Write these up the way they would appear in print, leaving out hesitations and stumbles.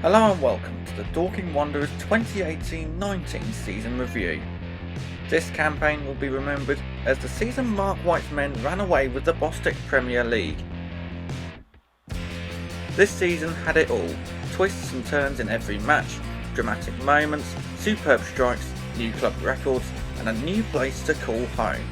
Hello and welcome to the Dorking Wanderers 2018-19 season review. This campaign will be remembered as the season Mark White's men ran away with the Bostik Premier League. This season had it all, twists and turns in every match, dramatic moments, superb strikes, new club records and a new place to call home.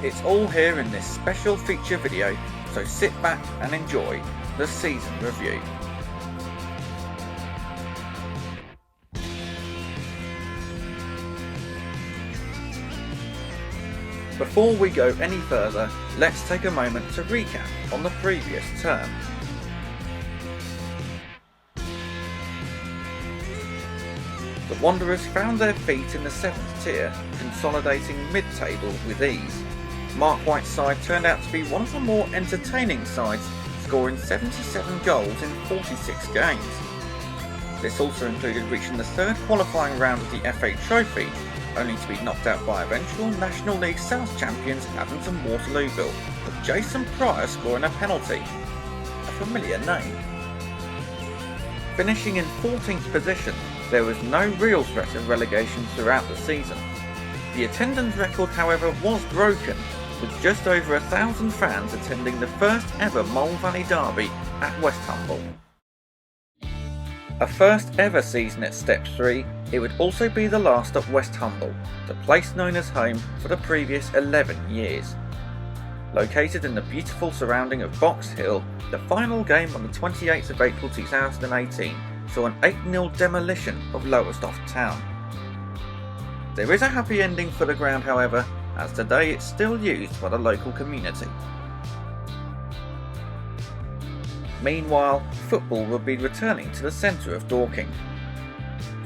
It's all here in this special feature video, so sit back and enjoy the season review. Before we go any further, let's take a moment to recap on the previous term. The Wanderers found their feet in the 7th tier, consolidating mid-table with ease. Mark White's side turned out to be one of the more entertaining sides, scoring 77 goals in 46 games. This also included reaching the third qualifying round of the FA Trophy, only to be knocked out by eventual National League South champions Abington Waterlooville, with Jason Pryor scoring a penalty. A familiar name. Finishing in 14th position, there was no real threat of relegation throughout the season. The attendance record, however, was broken, with just over 1,000 fans attending the first ever Mole Valley Derby at Westhumble. A first ever season at Step 3, it would also be the last at Westhumble, the place known as home for the previous 11 years. Located in the beautiful surrounding of Box Hill, the final game on the 28th of April 2018 saw an 8-0 demolition of Leverstock Town. There is a happy ending for the ground, however, as today it's still used by the local community. Meanwhile, football will be returning to the centre of Dorking.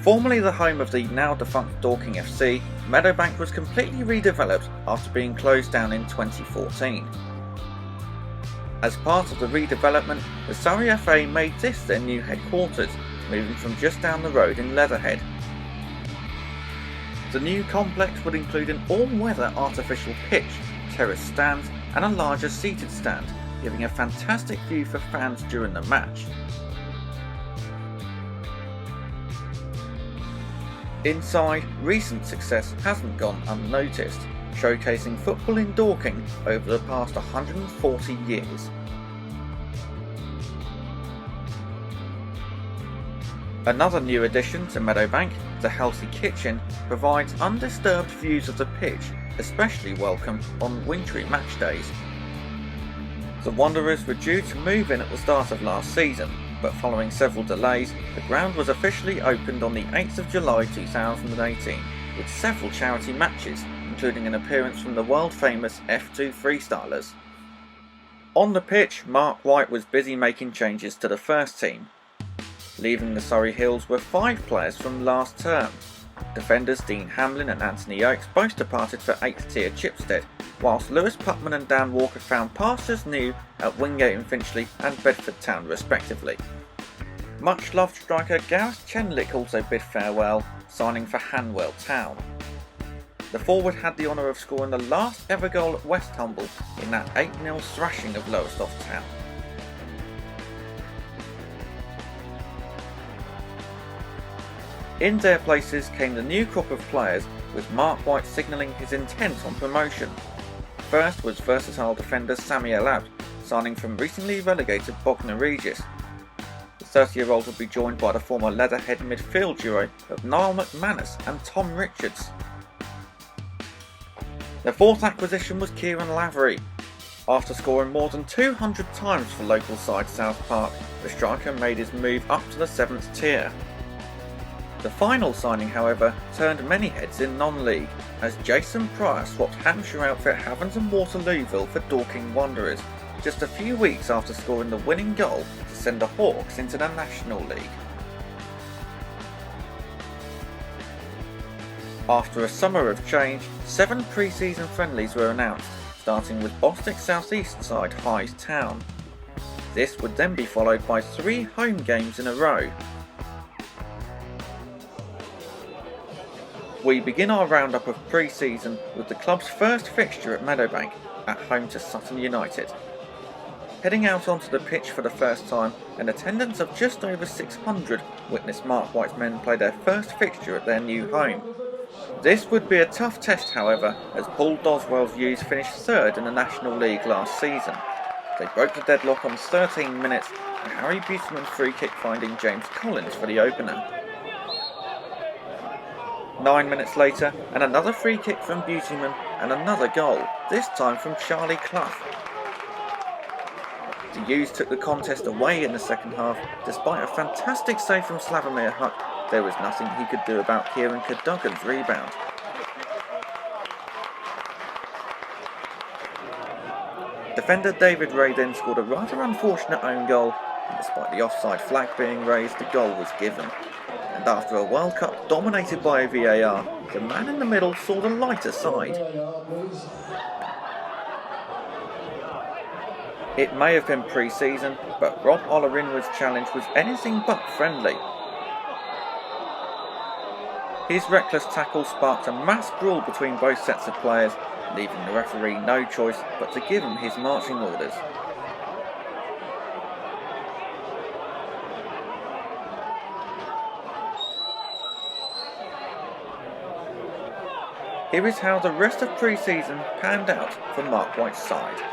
Formerly the home of the now defunct Dorking FC, Meadowbank was completely redeveloped after being closed down in 2014. As part of the redevelopment, the Surrey FA made this their new headquarters, moving from just down the road in Leatherhead. The new complex would include an all-weather artificial pitch, terrace stands and a larger seated stand, giving a fantastic view for fans during the match. Inside, recent success hasn't gone unnoticed, showcasing football in Dorking over the past 140 years. Another new addition to Meadowbank, the Healthy Kitchen, provides undisturbed views of the pitch, especially welcome on wintry match days. The Wanderers were due to move in at the start of last season, but following several delays, the ground was officially opened on the 8th of July 2018, with several charity matches, including an appearance from the world-famous F2 freestylers. On the pitch, Mark White was busy making changes to the first team. Leaving the Surrey Hills were 5 players from last term. Defenders Dean Hamlin and Anthony Oakes both departed for 8th tier Chipstead, whilst Lewis Putman and Dan Walker found pastures new at Wingate Finchley and Bedford Town respectively. Much loved striker Gareth Chenlick also bid farewell, signing for Hanwell Town. The forward had the honour of scoring the last ever goal at Westhumble in that 8-0 thrashing of Leverstock Town. In their places came the new crop of players, with Mark White signalling his intent on promotion. First was versatile defender Samuel Abt, signing from recently relegated Bognor Regis. The 30-year-old would be joined by the former Leatherhead midfield duo of Niall McManus and Tom Richards. Their fourth acquisition was Kieran Lavery. After scoring more than 200 times for local side South Park, the striker made his move up to the 7th tier. The final signing, however, turned many heads in non-league, as Jason Pryor swapped Hampshire outfit Abington Waterlooville for Dorking Wanderers, just a few weeks after scoring the winning goal to send the Hawks into the National League. After a summer of change, 7 pre-season friendlies were announced, starting with Bostik South East side Hythe Town. This would then be followed by 3 home games in a row. We begin our roundup of pre-season with the club's first fixture at Meadowbank, at home to Sutton United. Heading out onto the pitch for the first time, an attendance of just over 600 witnessed Mark White's men play their first fixture at their new home. This would be a tough test, however, as Paul Doswell's Ewes finished third in the National League last season. They broke the deadlock on 13 minutes, and Harry Buteman's free kick finding James Collins for the opener. 9 minutes later, and another free kick from Buteman and another goal, this time from Charlie Clough. The Ewes took the contest away in the second half. Despite a fantastic save from Slavomir Huck, there was nothing he could do about Kieran Cadogan's rebound. Defender David Ray then scored a rather unfortunate own goal, and despite the offside flag being raised, the goal was given. And after a World Cup dominated by VAR, the man in the middle saw the lighter side. It may have been pre-season, but Rob Ollerinwood's challenge was anything but friendly. His reckless tackle sparked a mass brawl between both sets of players, leaving the referee no choice but to give him his marching orders. Here is how the rest of pre-season panned out for Mark White's side.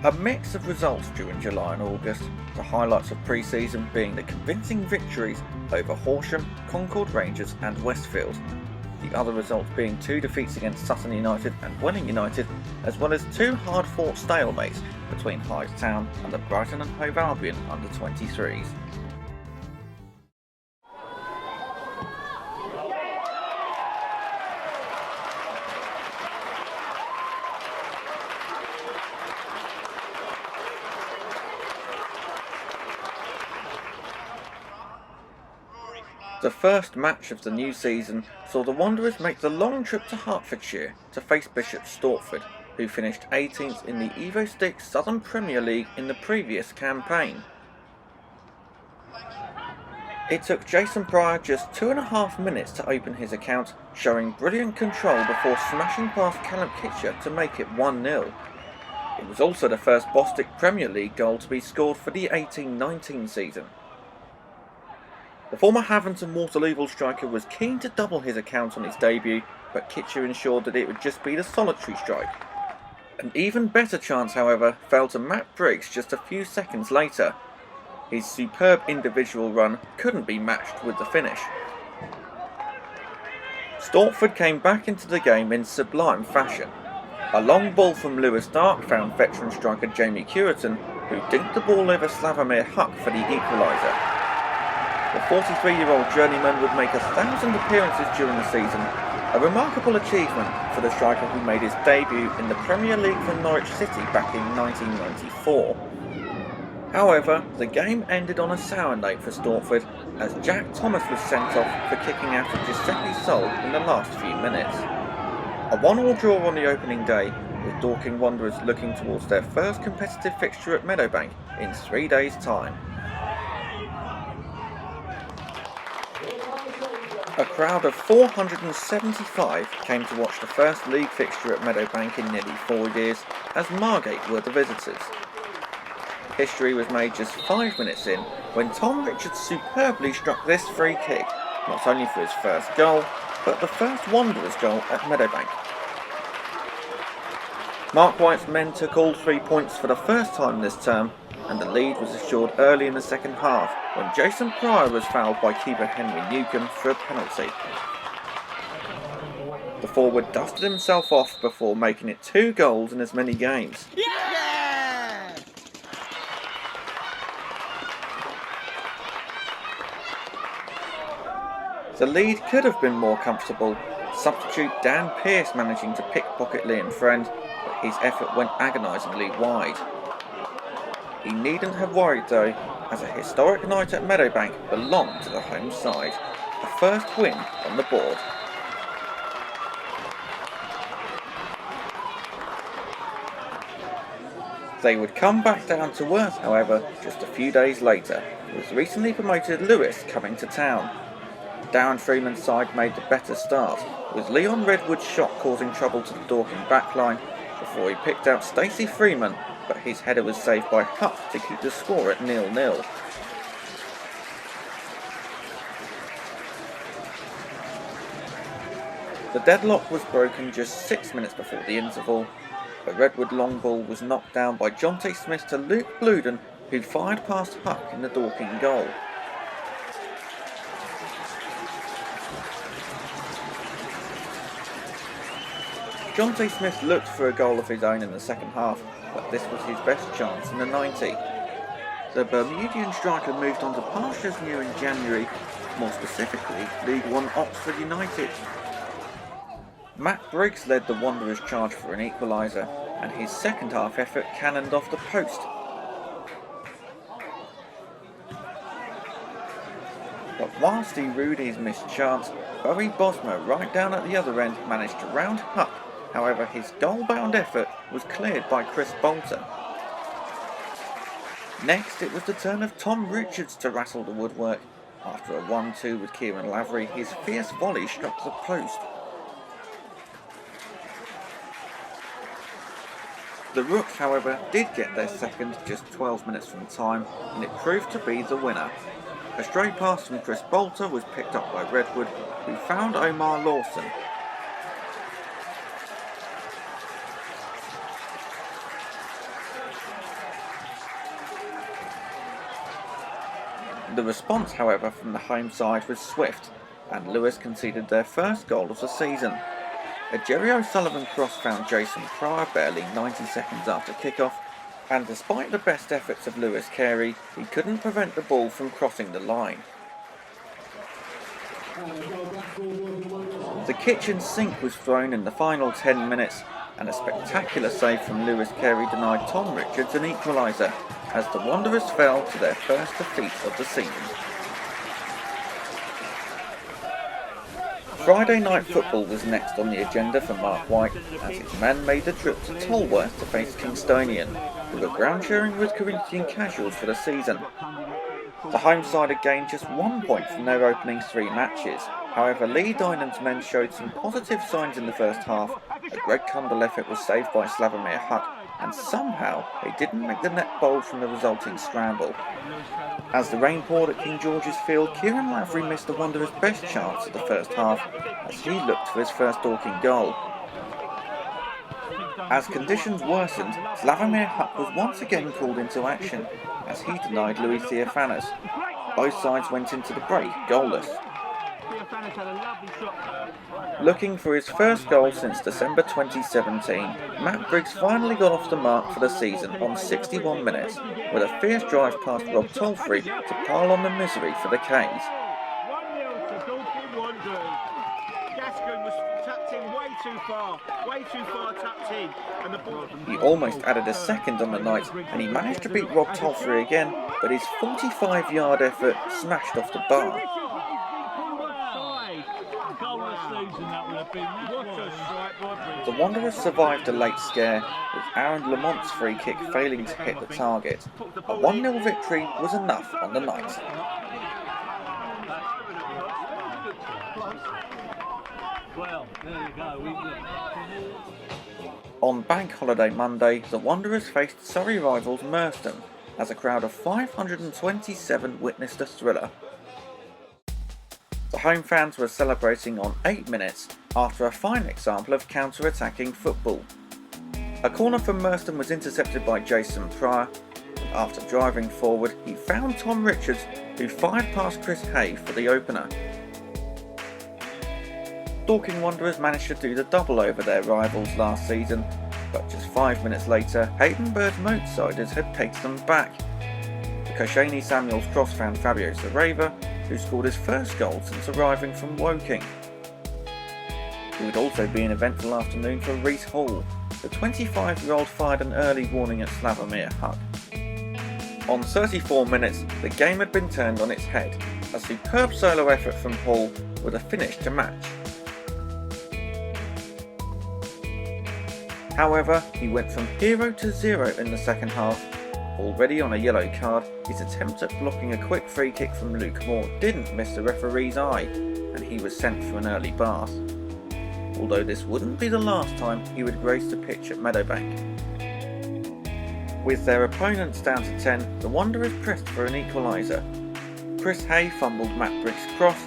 A mix of results during July and August, the highlights of pre-season being the convincing victories over Horsham, Concord Rangers and Westfield. The other results being 2 defeats against Sutton United and Welling United, as well as 2 hard-fought stalemates between Hyde Town and the Brighton and Hove Albion under-23s. The first match of the new season saw the Wanderers make the long trip to Hertfordshire to face Bishop Stortford, who finished 18th in the Bostik Southern Premier League in the previous campaign. It took Jason Pryor just 2.5 minutes to open his account, showing brilliant control before smashing past Callum Kitcher to make it 1-0. It was also the first Bostik Premier League goal to be scored for the 18-19 season. The former Havant and Waterlooville striker was keen to double his account on his debut, but Kitcher ensured that it would just be the solitary strike. An even better chance, however, fell to Matt Briggs just a few seconds later. His superb individual run couldn't be matched with the finish. Stortford came back into the game in sublime fashion. A long ball from Leverstock found veteran striker Jamie Cureton, who dinked the ball over Slavomir Huck for the equaliser. The 43-year-old journeyman would make 1,000 appearances during the season, a remarkable achievement for the striker who made his debut in the Premier League for Norwich City back in 1994. However, the game ended on a sour note for Stortford, as Jack Thomas was sent off for kicking out of Giuseppe Sol in the last few minutes. A 1-1 draw on the opening day, with Dorking Wanderers looking towards their first competitive fixture at Meadowbank in 3 days' time. A crowd of 475 came to watch the first league fixture at Meadowbank in nearly 4 years, as Margate were the visitors. History was made just 5 minutes in, when Tom Richards superbly struck this free kick, not only for his first goal, but the first Wanderers goal at Meadowbank. Mark White's men took all 3 points for the first time this term, and the lead was assured early in the second half when Jason Pryor was fouled by keeper Henry Newcombe for a penalty. The forward dusted himself off before making it 2 goals in as many games. Yeah! The lead could have been more comfortable, substitute Dan Pearce managing to pickpocket Liam Friend, but his effort went agonisingly wide. He needn't have worried though, as a historic night at Meadowbank belonged to the home side. A first win on the board. They would come back down to earth, however, just a few days later, with recently promoted Lewes coming to town. Darren Freeman's side made the better start, with Leon Redwood's shot causing trouble to the Dorking backline before he picked out Stacey Freeman, but his header was saved by Huck to keep the score at 0-0. The deadlock was broken just 6 minutes before the interval. A Redwood long ball was knocked down by Jonte Smith to Luke Bluden, who fired past Huck in the Dorking goal. Jonte Smith looked for a goal of his own in the second half, but this was his best chance in the 90. The Bermudian striker moved on to pastures new in January, more specifically League One Oxford United. Matt Briggs led the Wanderers' charge for an equaliser, and his second half effort cannoned off the post. But whilst he rued his missed chance, Bowie Bosma right down at the other end managed to round Huck. However, his goal-bound effort was cleared by Chris Bolton. Next, it was the turn of Tom Richards to rattle the woodwork. After a 1-2 with Kieran Lavery, his fierce volley struck the post. The Rooks, however, did get their second just 12 minutes from time, and it proved to be the winner. A stray pass from Chris Bolton was picked up by Redwood, who found Omar Lawson. The response, however, from the home side was swift, and Lewes conceded their first goal of the season. A Jerry O'Sullivan cross found Jason Pryor barely 90 seconds after kickoff, and despite the best efforts of Lewis Carey, he couldn't prevent the ball from crossing the line. The kitchen sink was thrown in the final 10 minutes, and a spectacular save from Lewis Carey denied Tom Richards an equaliser, as the Wanderers fell to their first defeat of the season. Friday night football was next on the agenda for Mark White, as his men made the trip to Tolworth to face Kingstonian, who were ground sharing with Corinthian Casuals for the season. The home side had gained just 1 point from their opening 3 matches. However, Lee Dynan's men showed some positive signs in the first half. A Greg Cundall effort was saved by Slavomir Hutt, and somehow they didn't make the net bold from the resulting scramble. As the rain poured at King George's Field, Kieran Lavery missed the Wanderers' best chance of the first half as he looked for his first Dorking goal. As conditions worsened, Slavomir Hutt was once again called into action as he denied Louis Theophanis. Both sides went into the break goalless. Looking for his first goal since December 2017, Matt Briggs finally got off the mark for the season on 61 minutes with a fierce drive past Rob Tolfrey to pile on the misery for the K's. 1-0 to Dorking Wanderers. Gascoigne was tapped in way too far tapped in, and the ball... He almost added a second on the night, and he managed to beat Rob Tolfrey again, but his 45-yard effort smashed off the bar. The Wanderers survived a late scare, with Aaron Lamont's free kick failing to hit the target. A 1-0 victory was enough on the night. Well, there you go. On Bank Holiday Monday, the Wanderers faced Surrey rivals Merstham, as a crowd of 527 witnessed a thriller. The home fans were celebrating on 8 minutes after a fine example of counter-attacking football. A corner from Merstham was intercepted by Jason Pryor, and after driving forward he found Tom Richards, who fired past Chris Hay for the opener. Dorking Wanderers managed to do the double over their rivals last season, but just 5 minutes later Hayden Bird's Moatsiders had pegged them back. The Koscielny Samuels cross found Fabio Sareva, who scored his first goal since arriving from Woking. It would also be an eventful afternoon for Reece Hall. The 25-year-old fired an early warning at Slavomir Hutt. On 34 minutes, the game had been turned on its head. A superb solo effort from Hall with a finish to match. However, he went from hero to zero in the second half. Already on a yellow card, his attempt at blocking a quick free kick from Luke Moore didn't miss the referee's eye, and he was sent for an early bath. Although this wouldn't be the last time he would grace the pitch at Meadowbank. With their opponents down to 10, the Wanderers pressed for an equaliser. Chris Hay fumbled Matt Briggs' cross,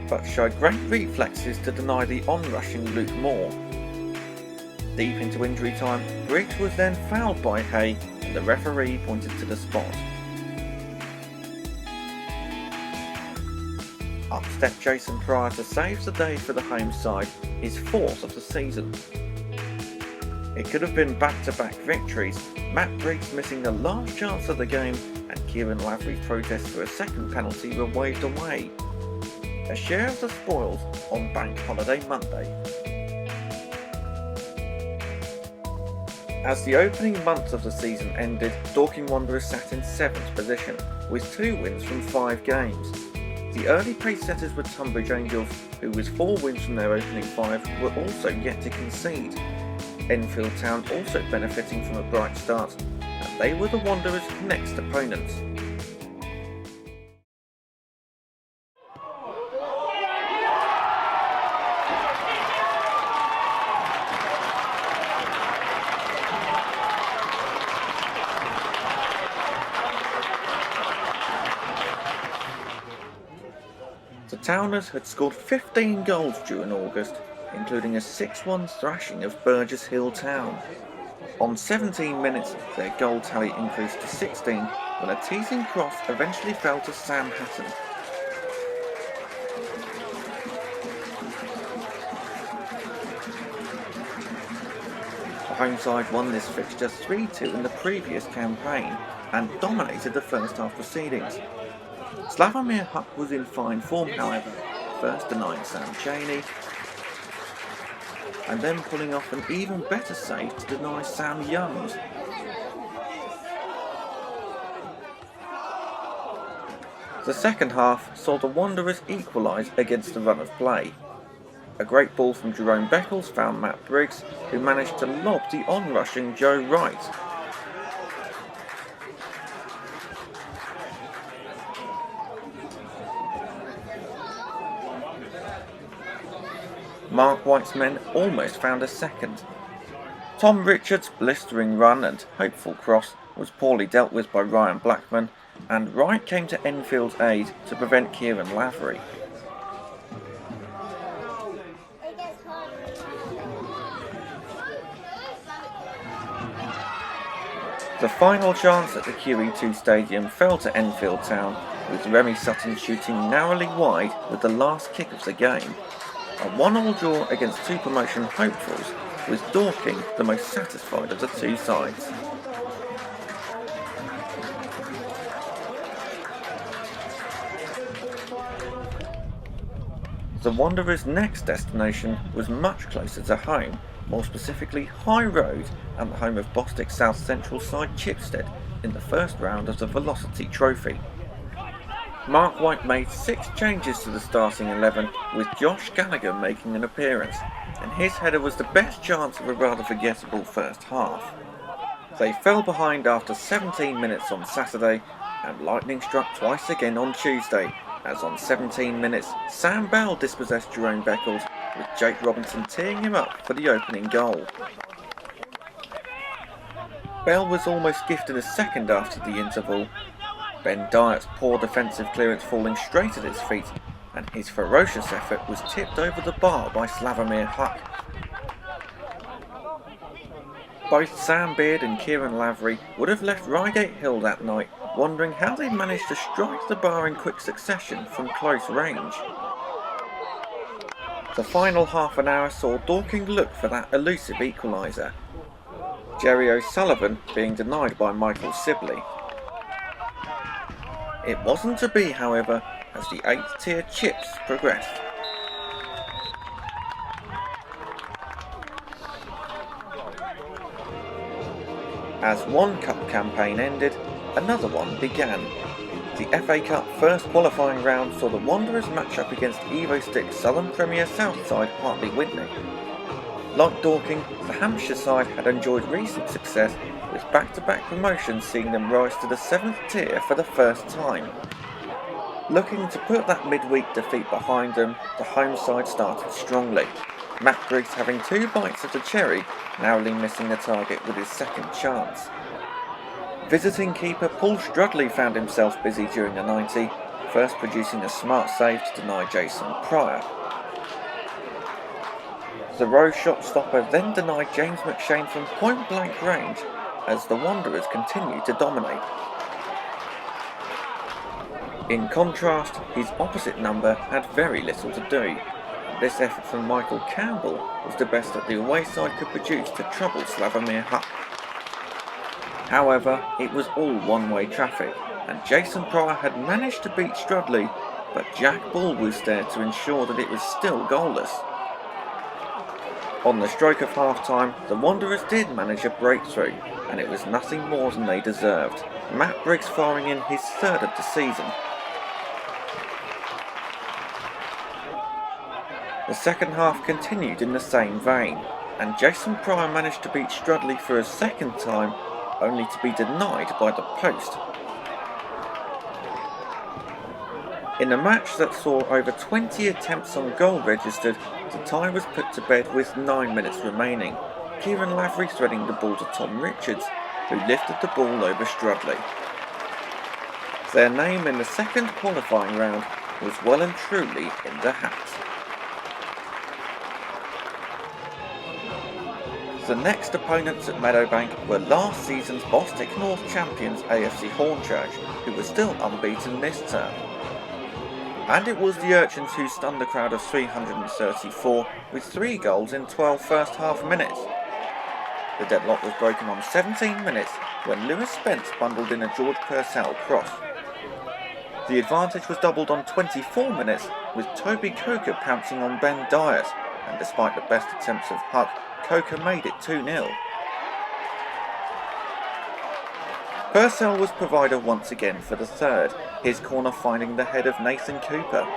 but showed great reflexes to deny the on-rushing Luke Moore. Deep into injury time, Briggs was then fouled by Hay, and the referee pointed to the spot. Up stepped Jason Pryor to save the day for the home side, his 4th of the season. It could have been back-to-back victories, Matt Briggs missing the last chance of the game, and Kieran Lavery's protest for a second penalty were waved away. A share of the spoils on Bank Holiday Monday. As the opening months of the season ended, Dorking Wanderers sat in 7th position, with 2 wins from 5 games. The early pace setters were Tonbridge Angels, who with 4 wins from their opening 5 were also yet to concede. Enfield Town also benefiting from a bright start, and they were the Wanderers' next opponents. The Towners had scored 15 goals during August, including a 6-1 thrashing of Burgess Hill Town. On 17 minutes, their goal tally increased to 16, when a teasing cross eventually fell to Sam Hatton. The home side won this fixture 3-2 in the previous campaign and dominated the first half proceedings. Slavomir Huck was in fine form, however, first denying Sam Cheney and then pulling off an even better save to deny Sam Youngs. The second half saw the Wanderers equalise against the run of play. A great ball from Jerome Beckles found Matt Briggs, who managed to lob the on-rushing Joe Wright. Mark White's men almost found a second. Tom Richards' blistering run and hopeful cross was poorly dealt with by Ryan Blackman, and Wright came to Enfield's aid to prevent Kieran Lavery. The final chance at the QE2 Stadium fell to Enfield Town, with Remy Sutton shooting narrowly wide with the last kick of the game. A 1-1 draw against two promotion hopefuls, with Dorking the most satisfied of the two sides. The Wanderers' next destination was much closer to home, more specifically High Road and the home of Bostik South Central side Chipstead in the first round of the Velocity Trophy. Mark White made 6 changes to the starting 11, with Josh Gallagher making an appearance, and his header was the best chance of a rather forgettable first half. They fell behind after 17 minutes on Saturday, and lightning struck twice again on Tuesday, as on 17 minutes Sam Bell dispossessed Jerome Beckles, with Jake Robinson teeing him up for the opening goal. Bell was almost gifted a second after the interval, Ben Dyer's poor defensive clearance falling straight at his feet, and his ferocious effort was tipped over the bar by Slavomir Huck. Both Sam Beard and Kieran Lavery would have left Reigate Hill that night wondering how they managed to strike the bar in quick succession from close range. The final half an hour saw Dorking look for that elusive equaliser, Jerry O'Sullivan being denied by Michael Sibley. It wasn't to be, however, as the 8th tier Chips progressed. As one cup campaign ended, another one began. The FA Cup first qualifying round saw the Wanderers match up against Evo Stick Southern Premier South side Hartley Whitney. Like Dorking, the Hampshire side had enjoyed recent success, with back-to-back promotions seeing them rise to the 7th tier for the first time. Looking to put that midweek defeat behind them, the home side started strongly, Matt Briggs having 2 bites of the cherry, narrowly missing the target with his second chance. Visiting keeper Paul Strudley found himself busy during the 90, first producing a smart save to deny Jason Pryor. The Rose shot stopper then denied James McShane from point-blank range, as the Wanderers continued to dominate. In contrast, his opposite number had very little to do. This effort from Michael Campbell was the best that the away side could produce to trouble Slavomir Huck. However, it was all one-way traffic, and Jason Pryor had managed to beat Strudley, but Jack Ball was there to ensure that it was still goalless. On the stroke of half-time, the Wanderers did manage a breakthrough, and it was nothing more than they deserved, Matt Briggs firing in his 3rd of the season. The second half continued in the same vein, and Jason Pryor managed to beat Strudley for a second time, only to be denied by the post. In a match that saw over 20 attempts on goal registered, the tie was put to bed with 9 minutes remaining, Kieran Lavery threading the ball to Tom Richards, who lifted the ball over Strudley. Their name in the second qualifying round was well and truly in the hat. The next opponents at Meadowbank were last season's Bostik North champions AFC Hornchurch, who were still unbeaten this term. And it was the Urchins who stunned a crowd of 334 with 3 goals in 12 first half minutes. The deadlock was broken on 17 minutes when Lewes Spence bundled in a George Purcell cross. The advantage was doubled on 24 minutes with Toby Baker pouncing on Ben Dyers, and despite the best attempts of Huck, Coker made it 2-0. Purcell was provider once again for the third, his corner finding the head of Nathan Cooper.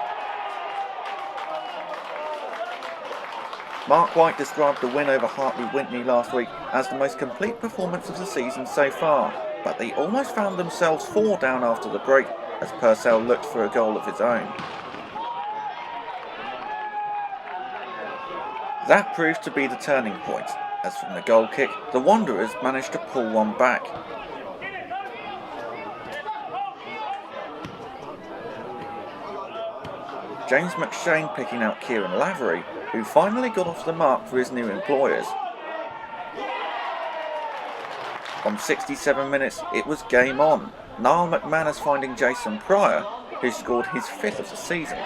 Mark White described the win over Hartley-Wintney last week as the most complete performance of the season so far, but they almost found themselves 4 down after the break as Purcell looked for a goal of his own. That proved to be the turning point, as from the goal kick, the Wanderers managed to pull one back. James McShane picking out Kieran Lavery, who finally got off the mark for his new employers. On 67 minutes, it was game on, Niall McManus finding Jason Pryor, who scored his 5th of the season.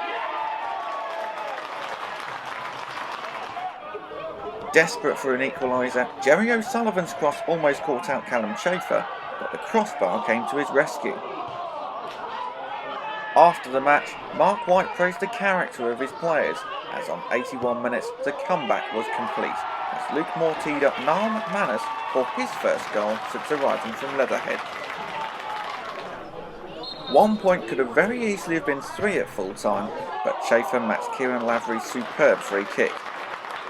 Desperate for an equaliser, Jerry O'Sullivan's cross almost caught out Callum Chafer, but the crossbar came to his rescue. After the match, Mark White praised the character of his players, as on 81 minutes the comeback was complete, as Luke Moore teed up Niall McManus for his first goal since arriving from Leatherhead. 1 point could have very easily have been 3 at full time, but Chafer matched Kieran Lavery's superb free kick.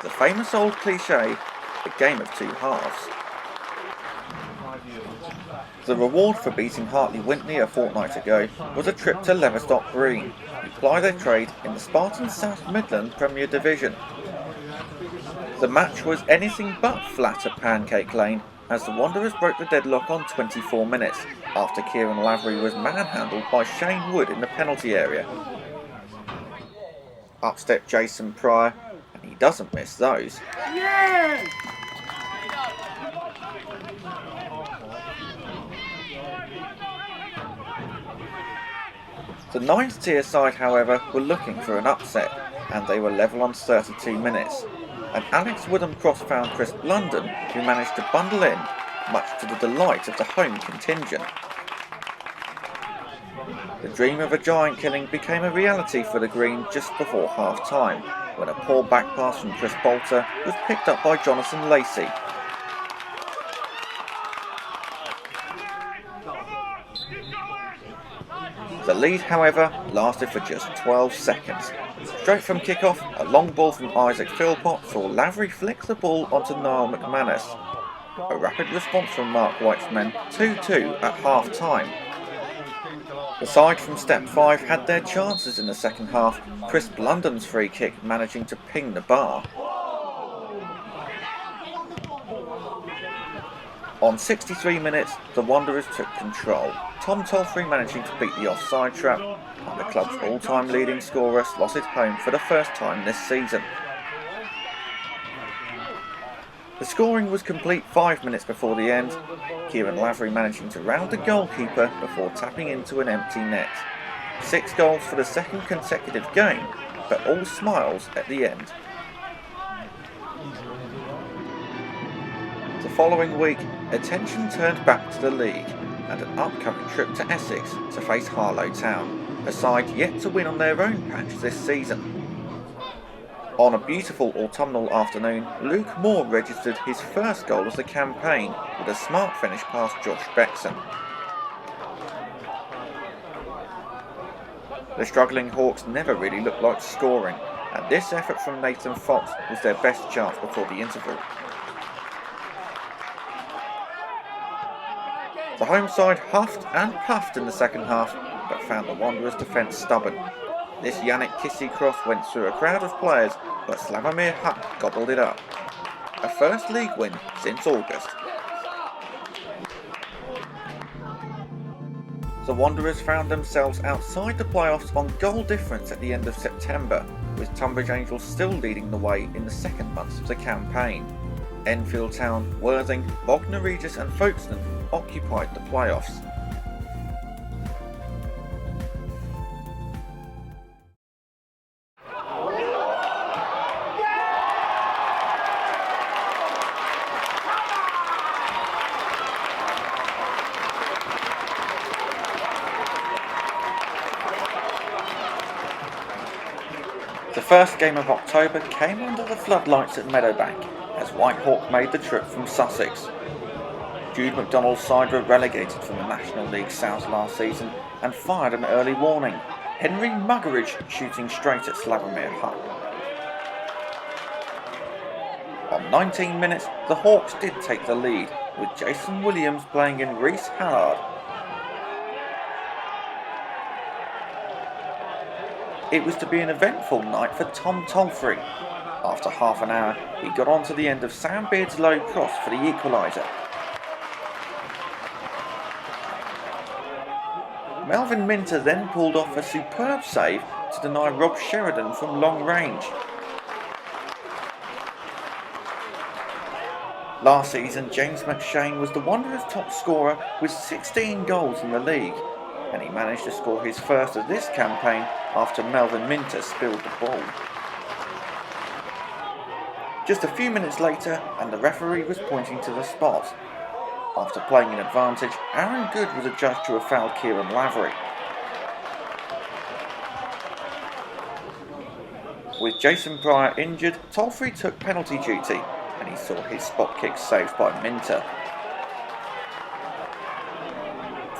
The famous old cliché, the game of 2 halves. The reward for beating Hartley-Wintney a fortnight ago was a trip to Leverstock Green, who ply their trade in the Spartan South Midland Premier Division. The match was anything but flat at Pancake Lane, as the Wanderers broke the deadlock on 24 minutes, after Kieran Lavery was manhandled by Shane Wood in the penalty area. Up stepped Jason Pryor, and he doesn't miss those. Yeah! The 9th tier side, however, were looking for an upset, and they were level on 32 minutes. An Alex Woodham cross found Chris Blunden, who managed to bundle in, much to the delight of the home contingent. The dream of a giant killing became a reality for the Green just before half-time, when a poor back pass from Chris Bolter was picked up by Jonathan Lacey. The lead, however, lasted for just 12 seconds. Straight from kick-off, a long ball from Isaac Philpott saw Lavery flick the ball onto Niall McManus. A rapid response from Mark White's men, 2-2 at half-time. The side from Step 5 had their chances in the second half, Chris Blunden's free kick managing to ping the bar. On 63 minutes, the Wanderers took control, Tom Tolfrey managing to beat the offside trap, and the club's all-time leading scorer slotted home for the first time this season. The scoring was complete 5 minutes before the end, Kieran Lavery managing to round the goalkeeper before tapping into an empty net. 6 goals for the second consecutive game, but all smiles at the end. The following week, attention turned back to the league and an upcoming trip to Essex to face Harlow Town, a side yet to win on their own patch this season. On a beautiful autumnal afternoon, Luke Moore registered his first goal of the campaign with a smart finish past Josh Beckson. The struggling Hawks never really looked like scoring, and this effort from Nathan Fox was their best chance before the interval. The home side huffed and puffed in the second half, but found the Wanderers' defence stubborn. This Yannick Kissy cross went through a crowd of players, but Slavomir Huck gobbled it up. A first league win since August. The Wanderers found themselves outside the playoffs on goal difference at the end of September, with Tonbridge Angels still leading the way in the second months of the campaign. Enfield Town, Worthing, Bognor Regis and Folkestone occupied the playoffs. The first game of October came under the floodlights at Meadowbank as White Hawk made the trip from Sussex. Jude McDonald's side were relegated from the National League South last season and fired an early warning, Henry Muggeridge shooting straight at Slavomir Huck. On 19 minutes, the Hawks did take the lead, with Jason Williams playing in Reece Hallard. It was to be an eventful night for Tom Tolfrey. After half an hour, he got onto the end of Sam Beard's low cross for the equaliser. Melvin Minter then pulled off a superb save to deny Rob Sheridan from long range. Last season, James McShane was the Wanderers' top scorer with 16 goals in the league, and he managed to score his first of this campaign after Melvin Minter spilled the ball. Just a few minutes later, and the referee was pointing to the spot. After playing in advantage, Aaron Good was adjudged to have fouled Kieran Lavery. With Jason Pryor injured, Tolfrey took penalty duty, and he saw his spot kick saved by Minter.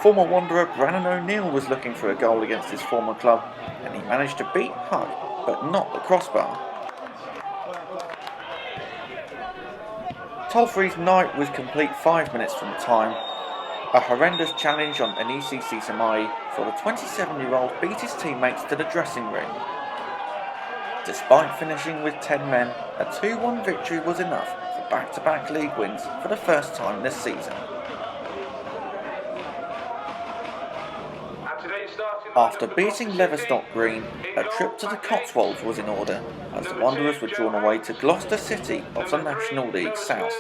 Former Wanderer Brannon O'Neill was looking for a goal against his former club, and he managed to beat Hug, but not the crossbar. Tolfrey's night was complete 5 minutes from time. A horrendous challenge on Anisi Sisamai saw the 27-year-old beat his teammates to the dressing room. Despite finishing with 10 men, a 2-1 victory was enough for back-to-back league wins for the first time this season. After beating Leverstock Green, a trip to the Cotswolds was in order as the Wanderers were drawn away to Gloucester City of the National League South.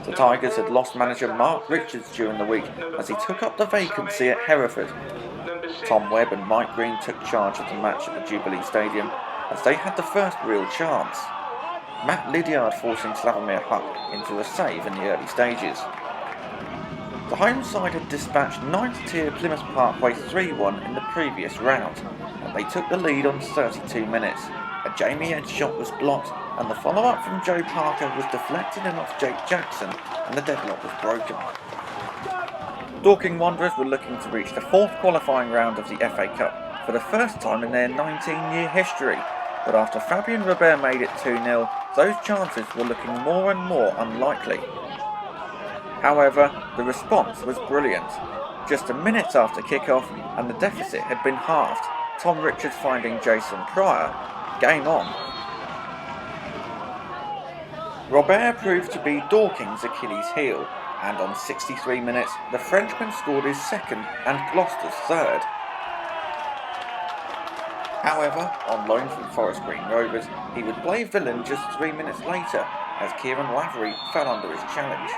The Tigers had lost manager Mark Richards during the week as he took up the vacancy at Hereford. Tom Webb and Mike Green took charge of the match at the Jubilee Stadium as they had the first real chance, Matt Lydiard forcing Slavomir Huck into a save in the early stages. The home side had dispatched 9th tier Plymouth Parkway 3-1 in the previous round, and they took the lead on 32 minutes. A Jamie Edge shot was blocked, and the follow-up from Joe Parker was deflected and off Jake Jackson, and the deadlock was broken. Dorking Wanderers were looking to reach the 4th qualifying round of the FA Cup for the first time in their 19-year history, but after Fabien Robert made it 2-0, those chances were looking more and more unlikely. However, the response was brilliant. Just a minute after kick-off and the deficit had been halved, Tom Richards finding Jason Pryor, game on. Robert proved to be Dorking's Achilles heel, and on 63 minutes the Frenchman scored his second and Gloucester's third. However, on loan from Forest Green Rovers, he would play villain just 3 minutes later as Kieran Lavery fell under his challenge.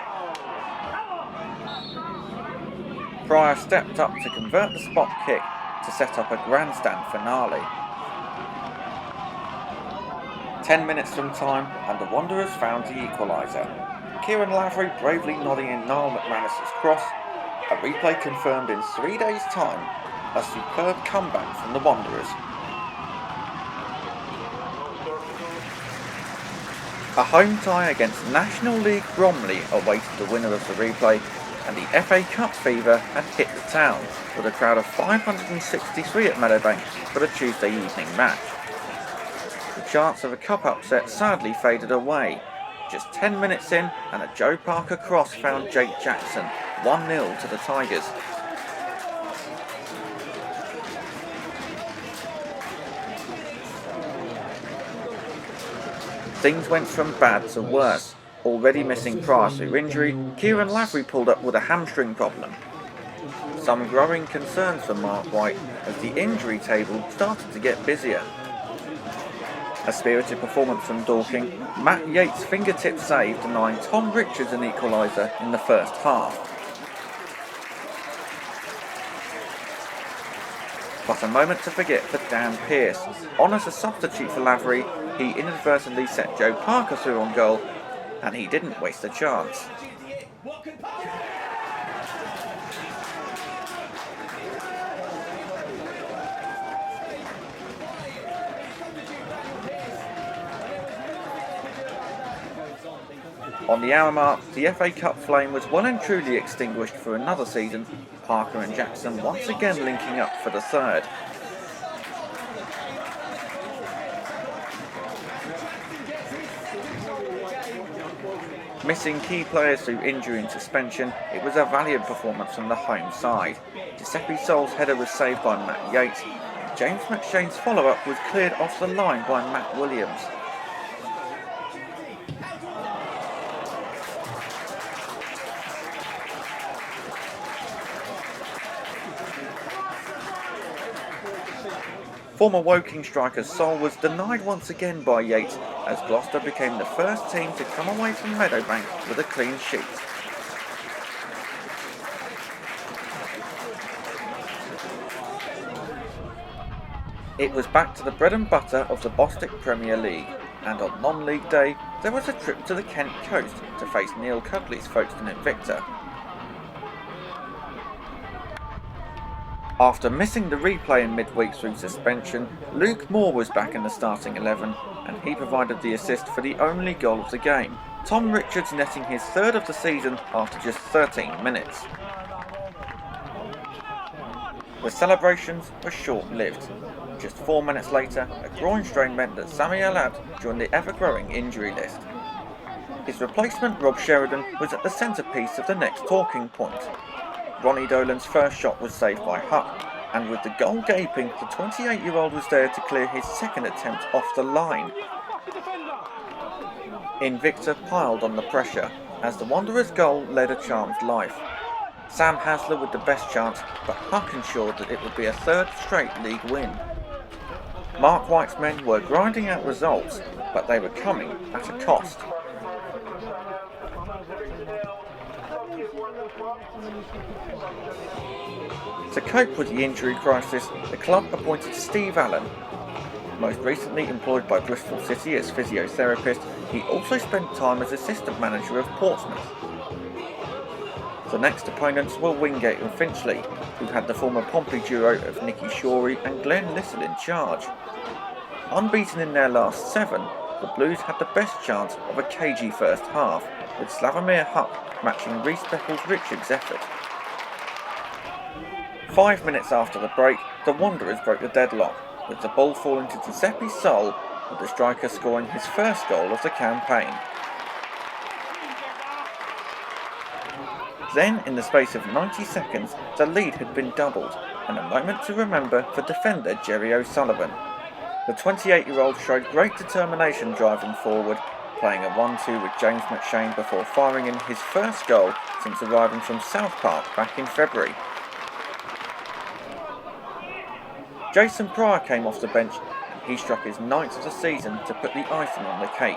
Pryor stepped up to convert the spot kick to set up a grandstand finale. 10 minutes from time and the Wanderers found the equaliser. Kieran Lavery bravely nodding in Niall McManus's cross. A replay confirmed in 3 days' time a superb comeback from the Wanderers. A home tie against National League Bromley awaited the winner of the replay, and the FA Cup fever had hit the town, with a crowd of 563 at Meadowbank for the Tuesday evening match. The chance of a cup upset sadly faded away. Just 10 minutes in, and a Joe Parker cross found Jake Jackson, 1-0 to the Tigers. Things went from bad to worse. Already missing Pryor through injury, Kieran Lavery pulled up with a hamstring problem. Some growing concerns for Mark White as the injury table started to get busier. A spirited performance from Dorking. Matt Yates' fingertip save denying Tom Richards an equaliser in the first half. But a moment to forget for Dan Pearce. On as a substitute for Lavery, he inadvertently set Joe Parker through on goal, and he didn't waste a chance. On the hour mark, the FA Cup flame was well and truly extinguished for another season, Parker and Jackson once again linking up for the third. Missing key players through injury and suspension, it was a valiant performance from the home side. Giuseppe Sol's header was saved by Matt Yates. James McShane's follow-up was cleared off the line by Matt Williams. Former Woking striker Sol was denied once again by Yates as Gloucester became the first team to come away from Meadowbank with a clean sheet. It was back to the bread and butter of the Bostik Premier League, and on non-league day there was a trip to the Kent coast to face Neil Cudley's Folkestone Invicta. After missing the replay in midweek through suspension, Luke Moore was back in the starting 11 and he provided the assist for the only goal of the game, Tom Richards netting his third of the season after just 13 minutes. The celebrations were short-lived. Just 4 minutes later, a groin strain meant that Sami Alad joined the ever-growing injury list. His replacement, Rob Sheridan, was at the centrepiece of the next talking point. Ronnie Dolan's first shot was saved by Huck, and with the goal gaping, the 28-year-old was there to clear his second attempt off the line. Invicta piled on the pressure, as the Wanderers' goal led a charmed life. Sam Hasler with the best chance, but Huck ensured that it would be a third straight league win. Mark White's men were grinding out results, but they were coming at a cost. To cope with the injury crisis, the club appointed Steve Allen. Most recently employed by Bristol City as physiotherapist, he also spent time as assistant manager of Portsmouth. The next opponents were Wingate and Finchley, who had the former Pompey duo of Nicky Shorey and Glenn Lissell in charge. Unbeaten in their last 7, the Blues had the best chance of a cagey first half, with Slavomir Huck matching Rhys Beckles-Richards' effort. 5 minutes after the break, the Wanderers broke the deadlock, with the ball falling to Giuseppe Sol, with the striker scoring his first goal of the campaign. Then, in the space of 90 seconds, the lead had been doubled, and a moment to remember for defender Jerry O'Sullivan. The 28-year-old showed great determination driving forward, playing a 1-2 with James McShane before firing in his first goal since arriving from South Park back in February. Jason Pryor came off the bench and he struck his 9th of the season to put the icing on the cake.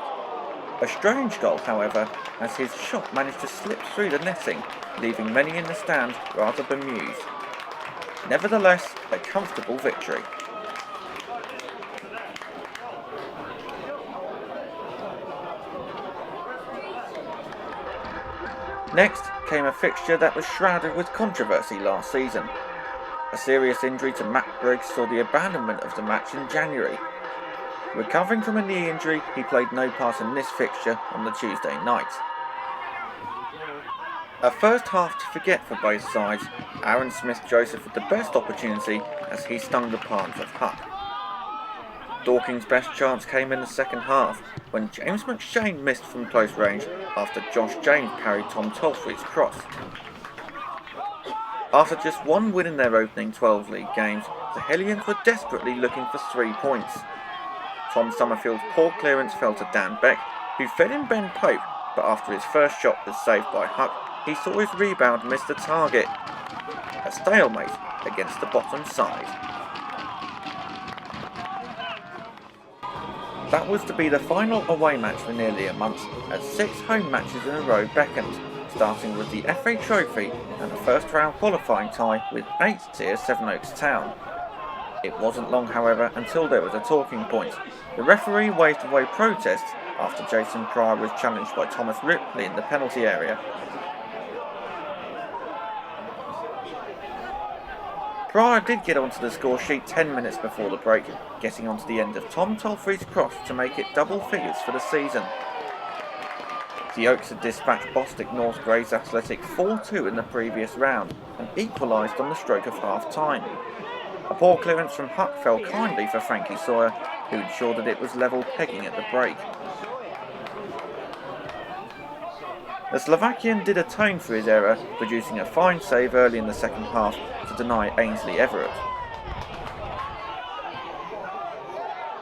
A strange goal, however, as his shot managed to slip through the netting, leaving many in the stand rather bemused. Nevertheless, a comfortable victory. Next came a fixture that was shrouded with controversy last season. A serious injury to Matt Briggs saw the abandonment of the match in January. Recovering from a knee injury, he played no part in this fixture on the Tuesday night. A first half to forget for both sides, Aaron Smith-Joseph with the best opportunity as he stung the palms of Huck. Dorking's best chance came in the second half, when James McShane missed from close range after Josh James parried Tom Tolfrey's cross. After just one win in their opening 12 league games, the Hellions were desperately looking for 3 points. Tom Summerfield's poor clearance fell to Dan Beck, who fed in Ben Pope, but after his first shot was saved by Huck, he saw his rebound miss the target. A stalemate against the bottom side. That was to be the final away match for nearly a month, as 6 home matches in a row beckoned, starting with the FA Trophy and a first round qualifying tie with 8th tier Sevenoaks Town. It wasn't long, however, until there was a talking point. The referee waved away protests after Jason Pryor was challenged by Thomas Ripley in the penalty area. Pryor did get onto the score sheet 10 minutes before the break, getting onto the end of Tom Tolfrey's cross to make it double figures for the season. The Oaks had dispatched Bostik North Grays Athletic 4-2 in the previous round and equalised on the stroke of half-time. A poor clearance from Huck fell kindly for Frankie Sawyer, who ensured that it was level pegging at the break. The Slovakian did atone for his error, producing a fine save early in the second half to deny Ainsley Everett.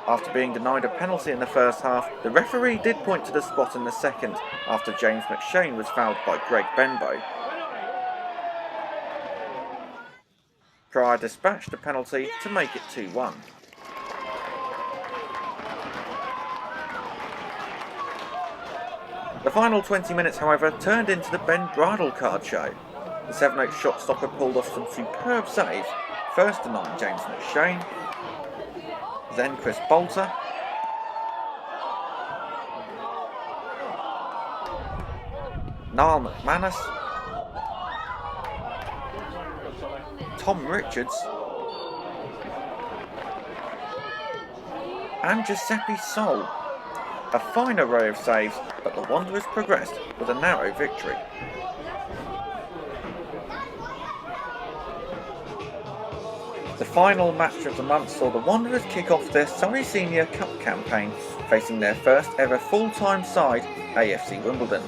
After being denied a penalty in the first half, the referee did point to the spot in the second after James McShane was fouled by Greg Benbow. Pryor dispatched the penalty to make it 2-1. The final 20 minutes, however, turned into the Ben Bridle card show. The Sevenoaks shot stopper pulled off some superb saves, first denying James McShane, then Chris Bolter, Niall McManus, Tom Richards, and Giuseppe Sol. A fine array of saves, but the Wanderers progressed with a narrow victory. The final match of the month saw the Wanderers kick off their Surrey Senior Cup campaign, facing their first ever full-time side, AFC Wimbledon.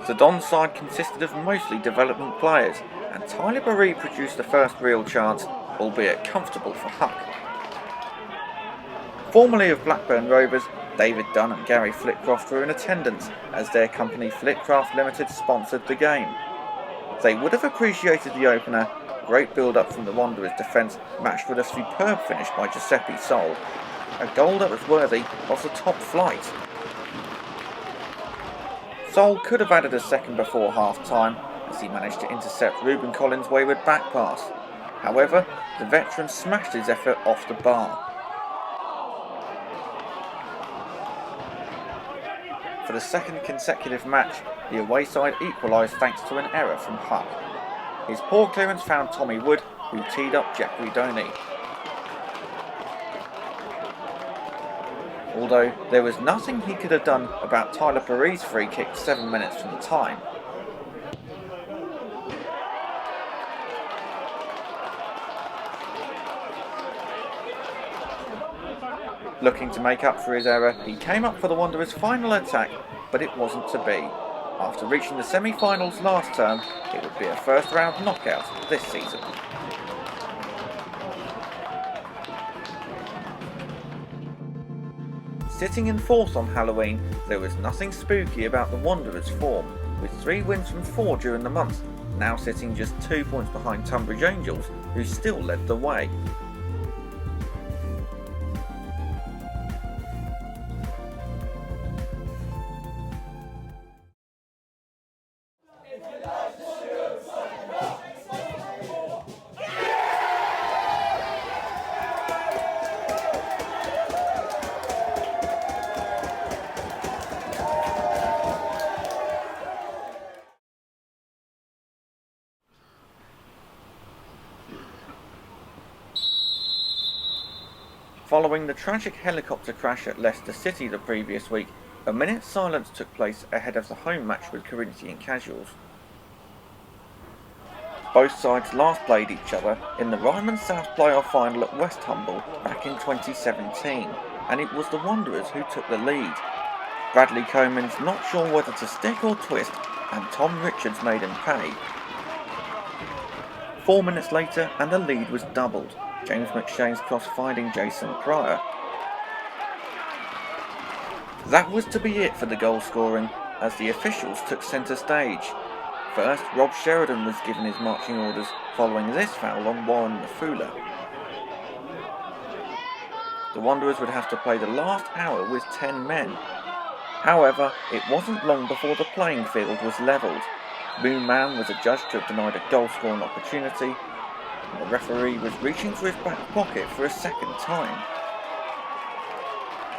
The Don side consisted of mostly development players, and Tyler Barry produced the first real chance, albeit comfortable for Huck. Formerly of Blackburn Rovers, David Dunn and Gary Flitcroft were in attendance as their company Flitcraft Limited sponsored the game. They would have appreciated the opener, great build-up from the Wanderers' defence matched with a superb finish by Giuseppe Sol, a goal that was worthy of the top flight. Sol could have added a second before half-time as he managed to intercept Ruben Collins' wayward back pass. However, the veteran smashed his effort off the bar. For the second consecutive match, the away side equalised thanks to an error from Huck. His poor clearance found Tommy Wood, who teed up Jeffrey Doney. Although there was nothing he could have done about Tyler Barry's free kick 7 minutes from the time. Looking to make up for his error, he came up for the Wanderers' final attack, but it wasn't to be. After reaching the semi-finals last term, it would be a first-round knockout this season. Sitting in fourth on Halloween, there was nothing spooky about the Wanderers' form, with 3 wins from 4 during the month, now sitting just 2 points behind Tonbridge Angels, who still led the way. Following the tragic helicopter crash at Leicester City the previous week, a minute's silence took place ahead of the home match with Corinthian Casuals. Both sides last played each other in the Ryman South playoff final at Westhumble back in 2017, and it was the Wanderers who took the lead. Bradley Coleman's not sure whether to stick or twist, and Tom Richards made him pay. 4 minutes later and the lead was doubled, James McShane's cross finding Jason Pryor. That was to be it for the goal scoring, as the officials took centre stage. First, Rob Sheridan was given his marching orders following this foul on Warren Mafula. the Wanderers would have to play the last hour with 10 men. However, it wasn't long before the playing field was levelled. Moon Man was adjudged to have denied a goal-scoring opportunity, and the referee was reaching for his back pocket for a second time.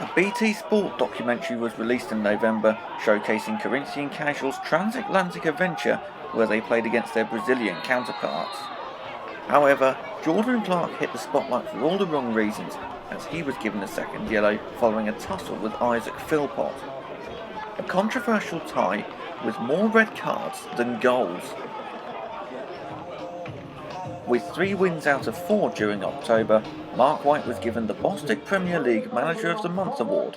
A BT Sport documentary was released in November, showcasing Corinthian Casuals' transatlantic adventure where they played against their Brazilian counterparts. However, Jordan Clark hit the spotlight for all the wrong reasons, as he was given a second yellow following a tussle with Isaac Philpott. A controversial tie with more red cards than goals. With 3 wins out of 4 during October, Mark White was given the Bostik Premier League Manager of the Month award.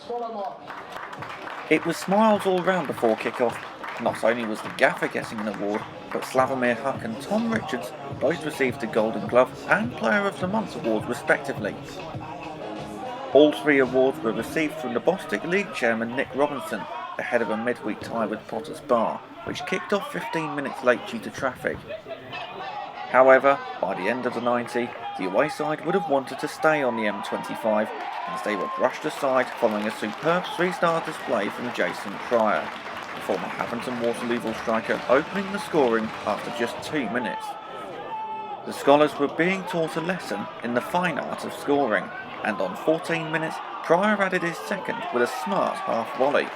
It was smiles all round before kick-off. Not only was the gaffer getting an award, but Slavomir Huck and Tom Richards both received the Golden Glove and Player of the Month award respectively. All 3 awards were received from the Bostik League chairman Nick Robinson, ahead of a midweek tie with Potter's Bar, which kicked off 15 minutes late due to traffic. However, by the end of the 90, the away side would have wanted to stay on the M25, as they were brushed aside following a superb 3-star display from Jason Pryor, the former Haventon Waterlooville striker opening the scoring after just 2 minutes. The Scholars were being taught a lesson in the fine art of scoring, and on 14 minutes, Pryor added his second with a smart half volley.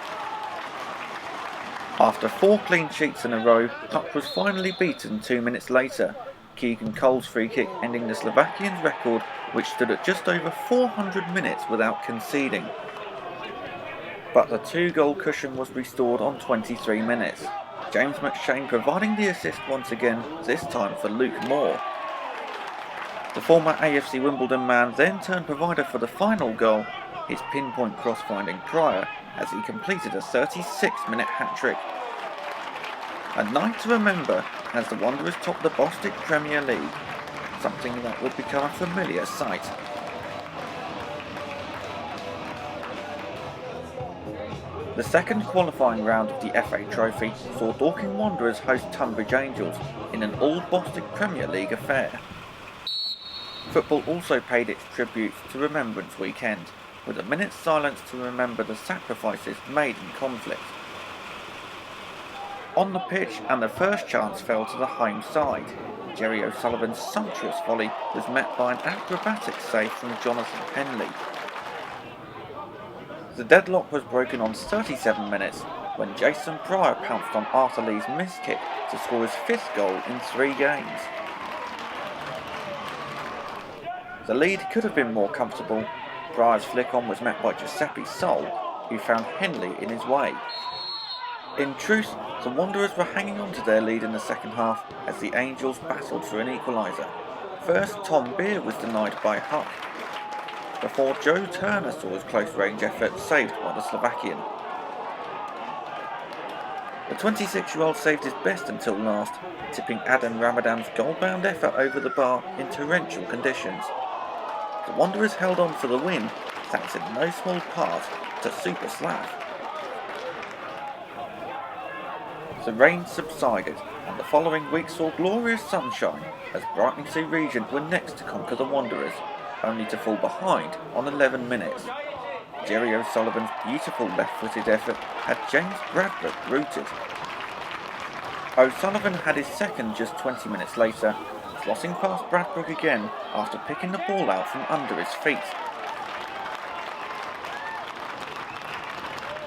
After 4 clean sheets in a row, Huck was finally beaten 2 minutes later, Keegan Cole's free kick ending the Slovakians' record, which stood at just over 400 minutes without conceding. But the 2-goal cushion was restored on 23 minutes, James McShane providing the assist once again, this time for Luke Moore. The former AFC Wimbledon man then turned provider for the final goal, his pinpoint cross finding Pryor, as he completed a 36-minute hat-trick. A night to remember as the Wanderers topped the Bostik Premier League, something that would become a familiar sight. The second qualifying round of the FA Trophy saw Dorking Wanderers host Tonbridge Angels in an all-Bostik Premier League affair. Football also paid its tribute to Remembrance Weekend, with a minute's silence to remember the sacrifices made in conflict. On the pitch, and the first chance fell to the home side. Jerry O'Sullivan's sumptuous volley was met by an acrobatic save from Jonathan Henley. The deadlock was broken on 37 minutes when Jason Pryor pounced on Arthur Lee's missed kick to score his 5th goal in 3 games. The lead could have been more comfortable. Pryor's flick-on was met by Giuseppe Sol, who found Henley in his way. In truth, the Wanderers were hanging on to their lead in the second half as the Angels battled for an equaliser. First, Tom Beer was denied by Huck, before Joe Turner saw his close-range effort saved by the Slovakian. The 26-year-old saved his best until last, tipping Adam Ramadan's goal-bound effort over the bar in torrential conditions. The Wanderers held on for the win, thanks in no small part to Super Slav. The rain subsided, and the following week saw glorious sunshine as Brightlingsea region were next to conquer the Wanderers, only to fall behind on 11 minutes. Jerry O'Sullivan's beautiful left-footed effort had James Bradford rooted. O'Sullivan had his second just 20 minutes later, slotting past Bradbrook again after picking the ball out from under his feet.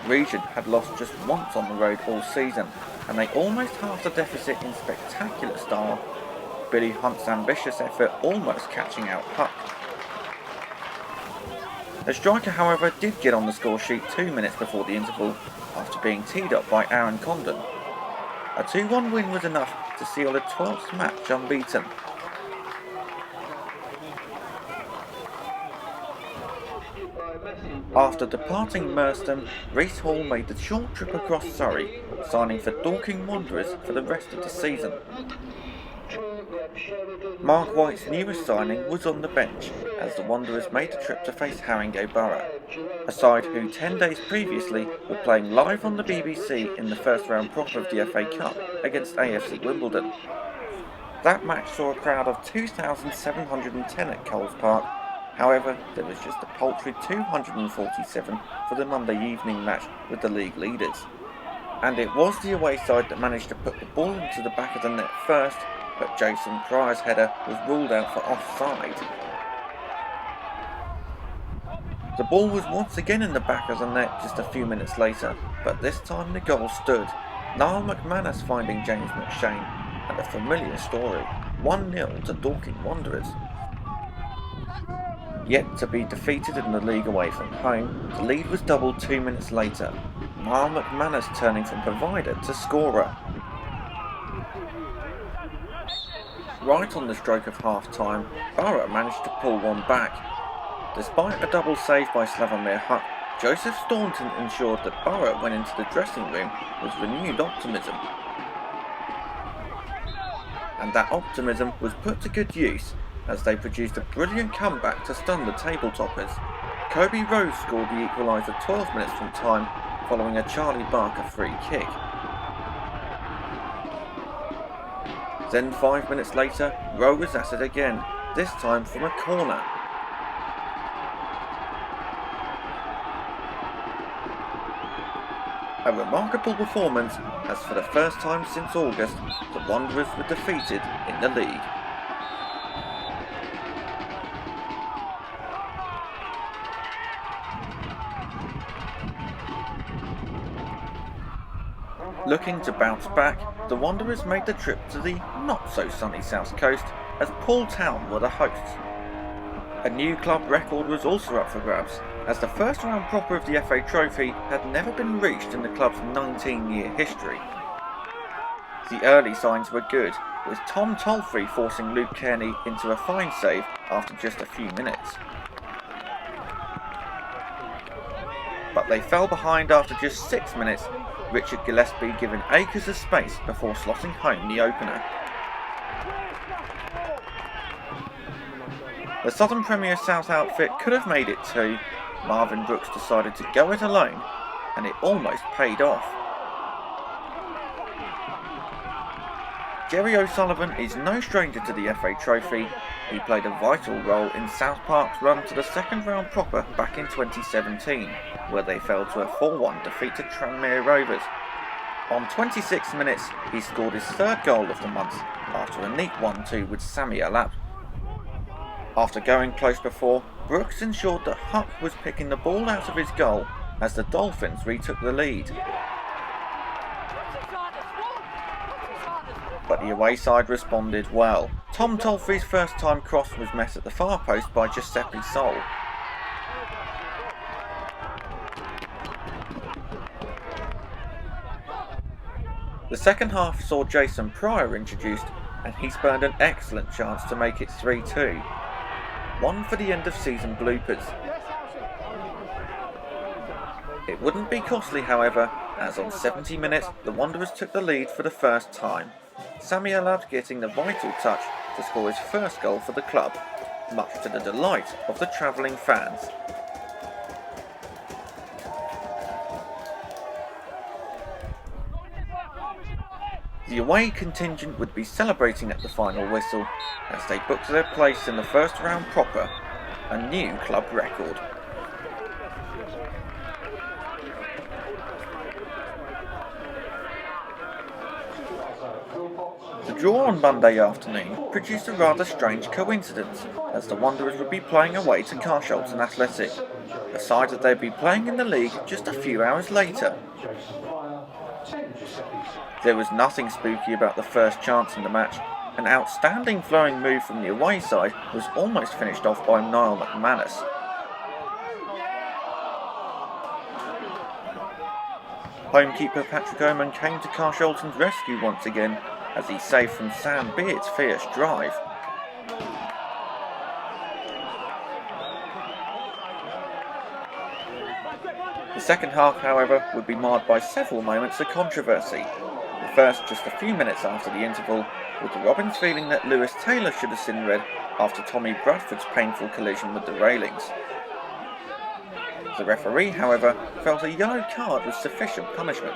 Region had lost just once on the road all season, and they almost halved the deficit in spectacular style, Billy Hunt's ambitious effort almost catching out Huck. The striker, however, did get on the score sheet 2 minutes before the interval after being teed up by Aaron Condon. A 2-1 win was enough to seal a 12th match unbeaten. After departing Merstham, Reece Hall made the short trip across Surrey, signing for Dorking Wanderers for the rest of the season. Mark White's newest signing was on the bench as the Wanderers made the trip to face Haringey Borough, a side who 10 days previously were playing live on the BBC in the first round proper of the FA Cup against AFC Wimbledon. That match saw a crowd of 2,710 at Coles Park. However, there was just a paltry 247 for the Monday evening match with the league leaders. And it was the away side that managed to put the ball into the back of the net first, but Jason Pryor's header was ruled out for offside. The ball was once again in the back of the net just a few minutes later, but this time the goal stood. Niall McManus finding James McShane, and a familiar story, 1-0 to Dorking Wanderers. Yet to be defeated in the league away from home, the lead was doubled 2 minutes later, Niall McManus turning from provider to scorer. Right on the stroke of half-time, Borough managed to pull one back. Despite a double save by Slavomir Huck, Joseph Staunton ensured that Borough went into the dressing room with renewed optimism. And that optimism was put to good use as they produced a brilliant comeback to stun the tabletoppers. Kobe Rose scored the equaliser 12 minutes from time following a Charlie Barker free kick. Then 5 minutes later, Rowe was at it again, this time from a corner. A remarkable performance as for the first time since August, the Wanderers were defeated in the league. Looking to bounce back, the Wanderers made the trip to the not-so-sunny south coast as Paul Town were the hosts. A new club record was also up for grabs, as the first round proper of the FA Trophy had never been reached in the club's 19-year history. The early signs were good, with Tom Tolfrey forcing Luke Kearney into a fine save after just a few minutes. But they fell behind after just 6 minutes, Richard Gillespie giving acres of space before slotting home the opener. The Southern Premier South outfit could have made it too. Marvin Brooks decided to go it alone, and it almost paid off. Jerry O'Sullivan is no stranger to the FA Trophy. He played a vital role in South Park's run to the second round proper back in 2017, where they fell to a 4-1 defeat to Tranmere Rovers. On 26 minutes, he scored his third goal of the month after a neat 1-2 with Sammy Alap. After going close before, Brooks ensured that Huck was picking the ball out of his goal as the Dolphins retook the lead. But the away side responded well. Tom Tolfrey's first time cross was met at the far post by Giuseppe Sol. The second half saw Jason Pryor introduced, and he spurned an excellent chance to make it 3-2. One for the end of season bloopers. It wouldn't be costly, however, as on 70 minutes the Wanderers took the lead for the first time. Sammy Alab getting the vital touch to score his first goal for the club, much to the delight of the travelling fans. The away contingent would be celebrating at the final whistle as they booked their place in the first round proper, a new club record. The draw on Monday afternoon produced a rather strange coincidence, as the Wanderers would be playing away to Carshalton Athletic, a side that they'd be playing in the league just a few hours later. There was nothing spooky about the first chance in the match. An outstanding flowing move from the away side was almost finished off by Niall McManus. Homekeeper Patrick Oman came to Carshalton's rescue once again as he saved from Sam Beard's fierce drive. The second half, however, would be marred by several moments of controversy. The first just a few minutes after the interval, with the Robins feeling that Lewis Taylor should have seen red after Tommy Bradford's painful collision with the railings. The referee, however, felt a yellow card was sufficient punishment.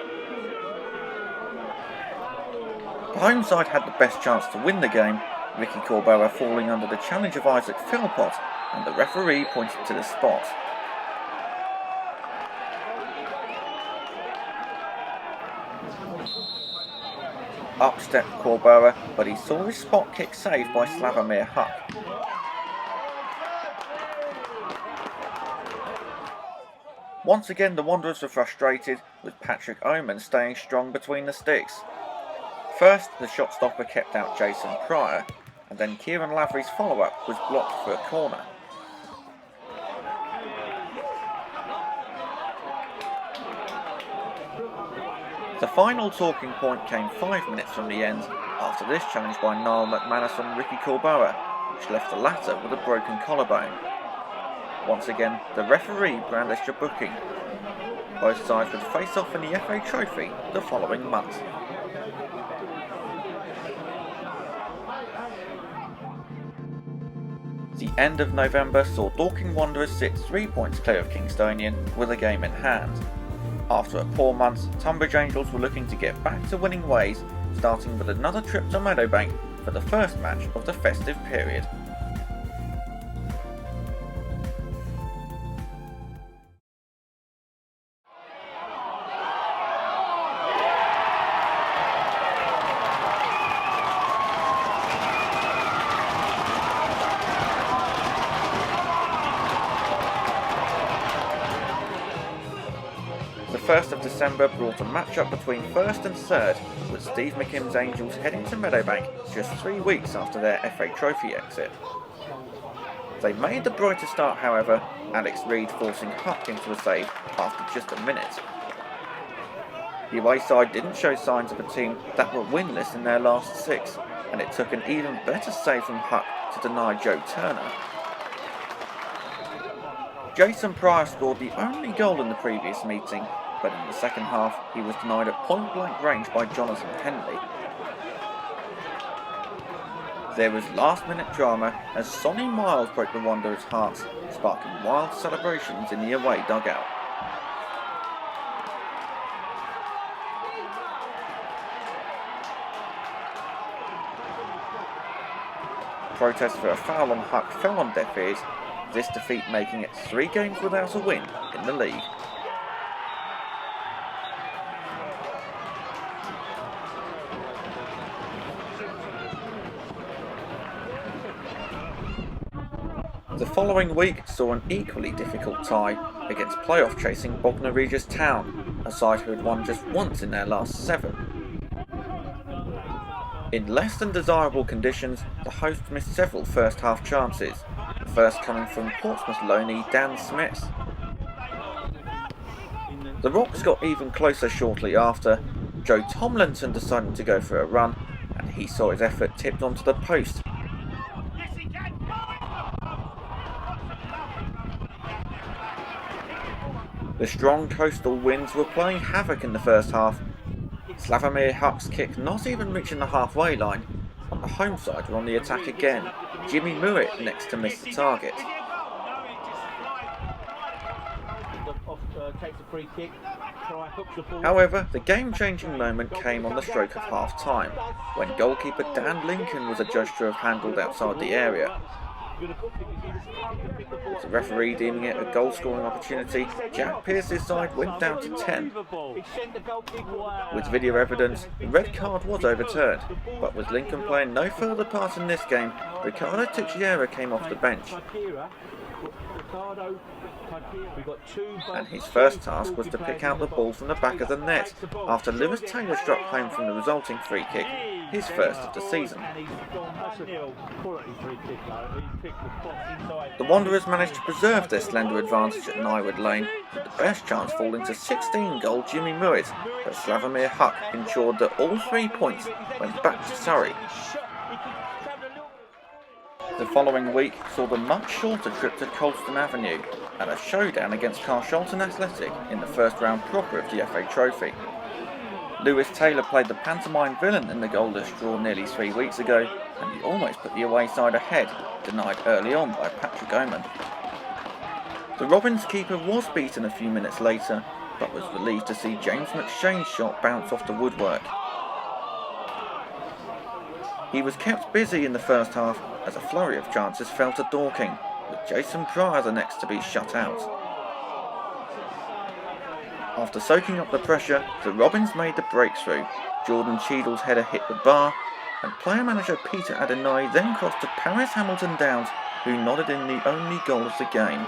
The home side had the best chance to win the game, Ricky Corbella falling under the challenge of Isaac Philpott and the referee pointed to the spot. Up stepped Corboa, but he saw his spot kick saved by Slavomir Huck. Once again the Wanderers were frustrated, with Patrick Oman staying strong between the sticks. First, the shot stopper kept out Jason Pryor, and then Kieran Lavery's follow-up was blocked for a corner. The final talking point came 5 minutes from the end, after this challenge by Niall McManus on Ricky Corboa, which left the latter with a broken collarbone. Once again, the referee brandished a booking. Both sides would face off in the FA Trophy the following month. The end of November saw Dorking Wanderers sit 3 points clear of Kingstonian with a game in hand. After a poor month, Tonbridge Angels were looking to get back to winning ways, starting with another trip to Meadowbank for the first match of the festive period. The 1st of December brought a match-up between 1st and 3rd, with Steve McKim's Angels heading to Meadowbank just 3 weeks after their FA Trophy exit. They made the brighter start, however, Alex Reid forcing Huck into a save after just a minute. The away side didn't show signs of a team that were winless in their last 6, and it took an even better save from Huck to deny Joe Turner. Jason Pryor scored the only goal in the previous meeting, but in the second half he was denied at point-blank range by Jonathan Henley. There was last-minute drama as Sonny Miles broke the Wanderers' hearts, sparking wild celebrations in the away dugout. Protest for a foul on Huck fell on deaf ears, this defeat making it 3 games without a win in the league. The following week saw an equally difficult tie against playoff chasing Bognor Regis Town, a side who had won just once in their last 7. In less than desirable conditions, the hosts missed several first half chances, the first coming from Portsmouth loanee Dan Smith. The Rocks got even closer shortly after. Joe Tomlinson decided to go for a run, and he saw his effort tipped onto the post. The strong coastal winds were playing havoc in the first half. Slavomir Huck's kick not even reaching the halfway line. On the home side were on the attack again, Jimmy Mewett next to miss the target. However, the game-changing moment came on the stroke of half-time, when goalkeeper Dan Lincoln was adjudged to have handled outside the area. With the referee deeming it a goal-scoring opportunity, Jack Pearce's side went down to 10. With video evidence, the red card was overturned, but with Lincoln playing no further part in this game, Ricardo Teixeira came off the bench. And his first task was to pick out the ball from the back of the net, after Lewis Taylor struck home from the resulting free kick, his first of the season. The Wanderers managed to preserve their slender advantage at Nywood Lane, with the best chance falling to 16-goal Jimmy Mewett, but Slavomir Huck ensured that all 3 points went back to Surrey. The following week saw the much shorter trip to Colston Avenue and a showdown against Carshalton Athletic in the first round proper of the FA Trophy. Lewis Taylor played the pantomime villain in the goalless draw nearly 3 weeks ago, and he almost put the away side ahead, denied early on by Patrick Oman. The Robins keeper was beaten a few minutes later, but was relieved to see James McShane's shot bounce off the woodwork. He was kept busy in the first half as a flurry of chances fell to Dorking, with Jason Pryor the next to be shut out. After soaking up the pressure, the Robins made the breakthrough. Jordan Cheadle's header hit the bar, and player-manager Peter Adenoy then crossed to Paris Hamilton Downs, who nodded in the only goal of the game.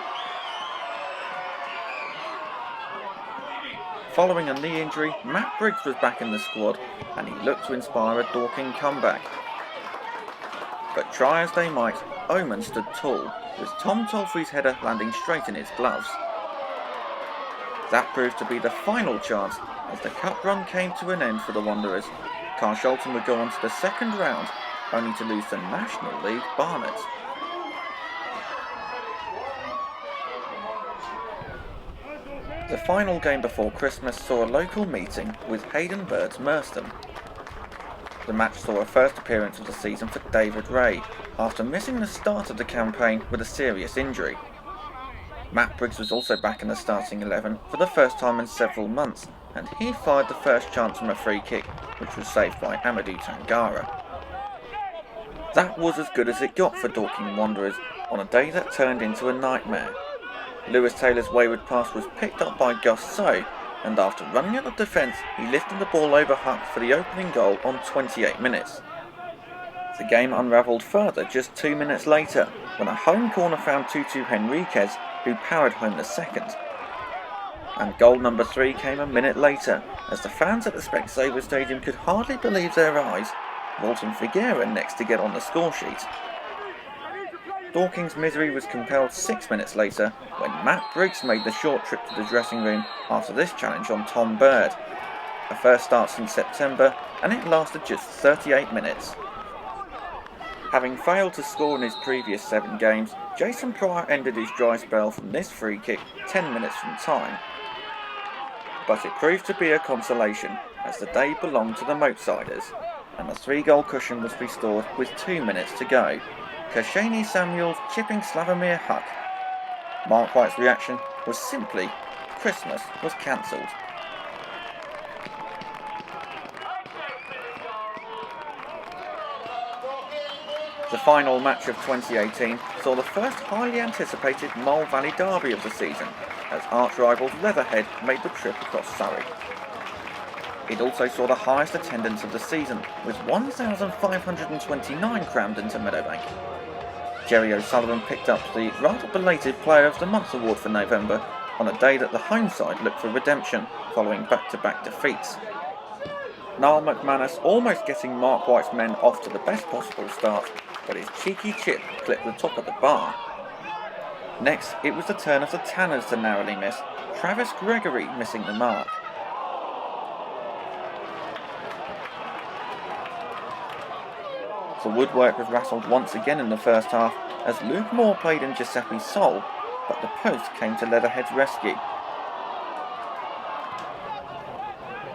Following a knee injury, Matt Briggs was back in the squad, and he looked to inspire a Dorking comeback. But try as they might, Omen stood tall, with Tom Tolfrey's header landing straight in his gloves. That proved to be the final chance as the cup run came to an end for the Wanderers. Carshalton would go on to the second round, only to lose the National League Barnet. The final game before Christmas saw a local meeting with Hayden Bird's Merstham. The match saw a first appearance of the season for David Ray, after missing the start of the campaign with a serious injury. Matt Briggs was also back in the starting 11 for the first time in several months, and he fired the first chance from a free kick, which was saved by Amadou Tangara. That was as good as it got for Dorking Wanderers on a day that turned into a nightmare. Lewis Taylor's wayward pass was picked up by Gus So, and after running at the defence, he lifted the ball over Huck for the opening goal on 28 minutes. The game unravelled further just 2 minutes later, when a home corner found Tutu Henriquez, who powered home the second. And goal number 3 came a minute later, as the fans at the Specsavers Stadium could hardly believe their eyes. Walton Figuera next to get on the score sheet. Dorking's misery was compelled 6 minutes later, when Matt Briggs made the short trip to the dressing room after this challenge on Tom Bird. A first start since September, and it lasted just 38 minutes. Having failed to score in his previous 7 games, Jason Pryor ended his dry spell from this free kick 10 minutes from time. But it proved to be a consolation, as the day belonged to the Moatsiders, and the 3-goal cushion was restored with 2 minutes to go. Kershani Samuels chipping Slavomir Huck. Mark White's reaction was simply, Christmas was cancelled. The final match of 2018 saw the first highly anticipated Mole Valley derby of the season, as arch-rivals Leatherhead made the trip across Surrey. It also saw the highest attendance of the season, with 1,529 crammed into Meadowbank. Jerry O'Sullivan picked up the rather belated Player of the Month award for November on a day that the home side looked for redemption following back-to-back defeats. Niall McManus almost getting Mark White's men off to the best possible start, but his cheeky chip clipped the top of the bar. Next, it was the turn of the Tanners to narrowly miss, Travis Gregory missing the mark. The woodwork was rattled once again in the first half, as Luke Moore played in Giuseppe's Sol, but the post came to Leatherhead's rescue.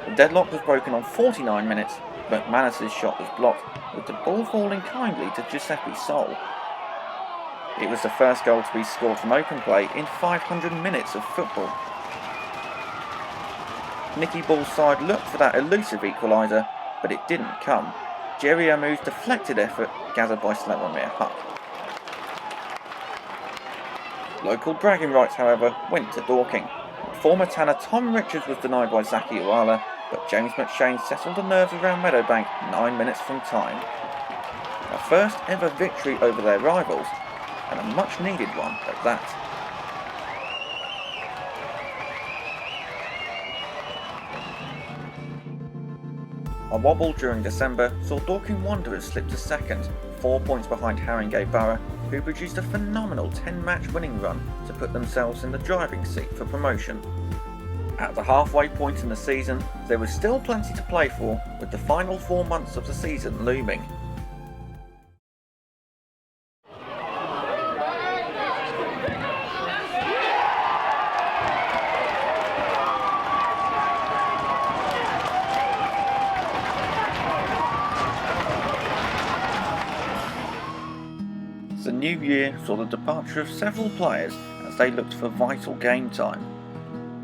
The deadlock was broken on 49 minutes, but McManus's shot was blocked, with the ball falling kindly to Giuseppe's Sol. It was the first goal to be scored from open play in 500 minutes of football. Nicky Ball's side looked for that elusive equaliser, but it didn't come. Jerry Amu's deflected effort gathered by Slavomir Huck. Local bragging rights, however, went to Dorking. Former Tanner Tom Richards was denied by Zaki Uwala, but James McShane settled the nerves around Meadowbank 9 minutes from time. A first ever victory over their rivals, and a much needed one at that. A wobble during December saw Dorking Wanderers slip to second, 4 points behind Haringey Borough, who produced a phenomenal 10-match winning run to put themselves in the driving seat for promotion. At the halfway point in the season, there was still plenty to play for, with the final 4 months of the season looming. The new year saw the departure of several players as they looked for vital game time.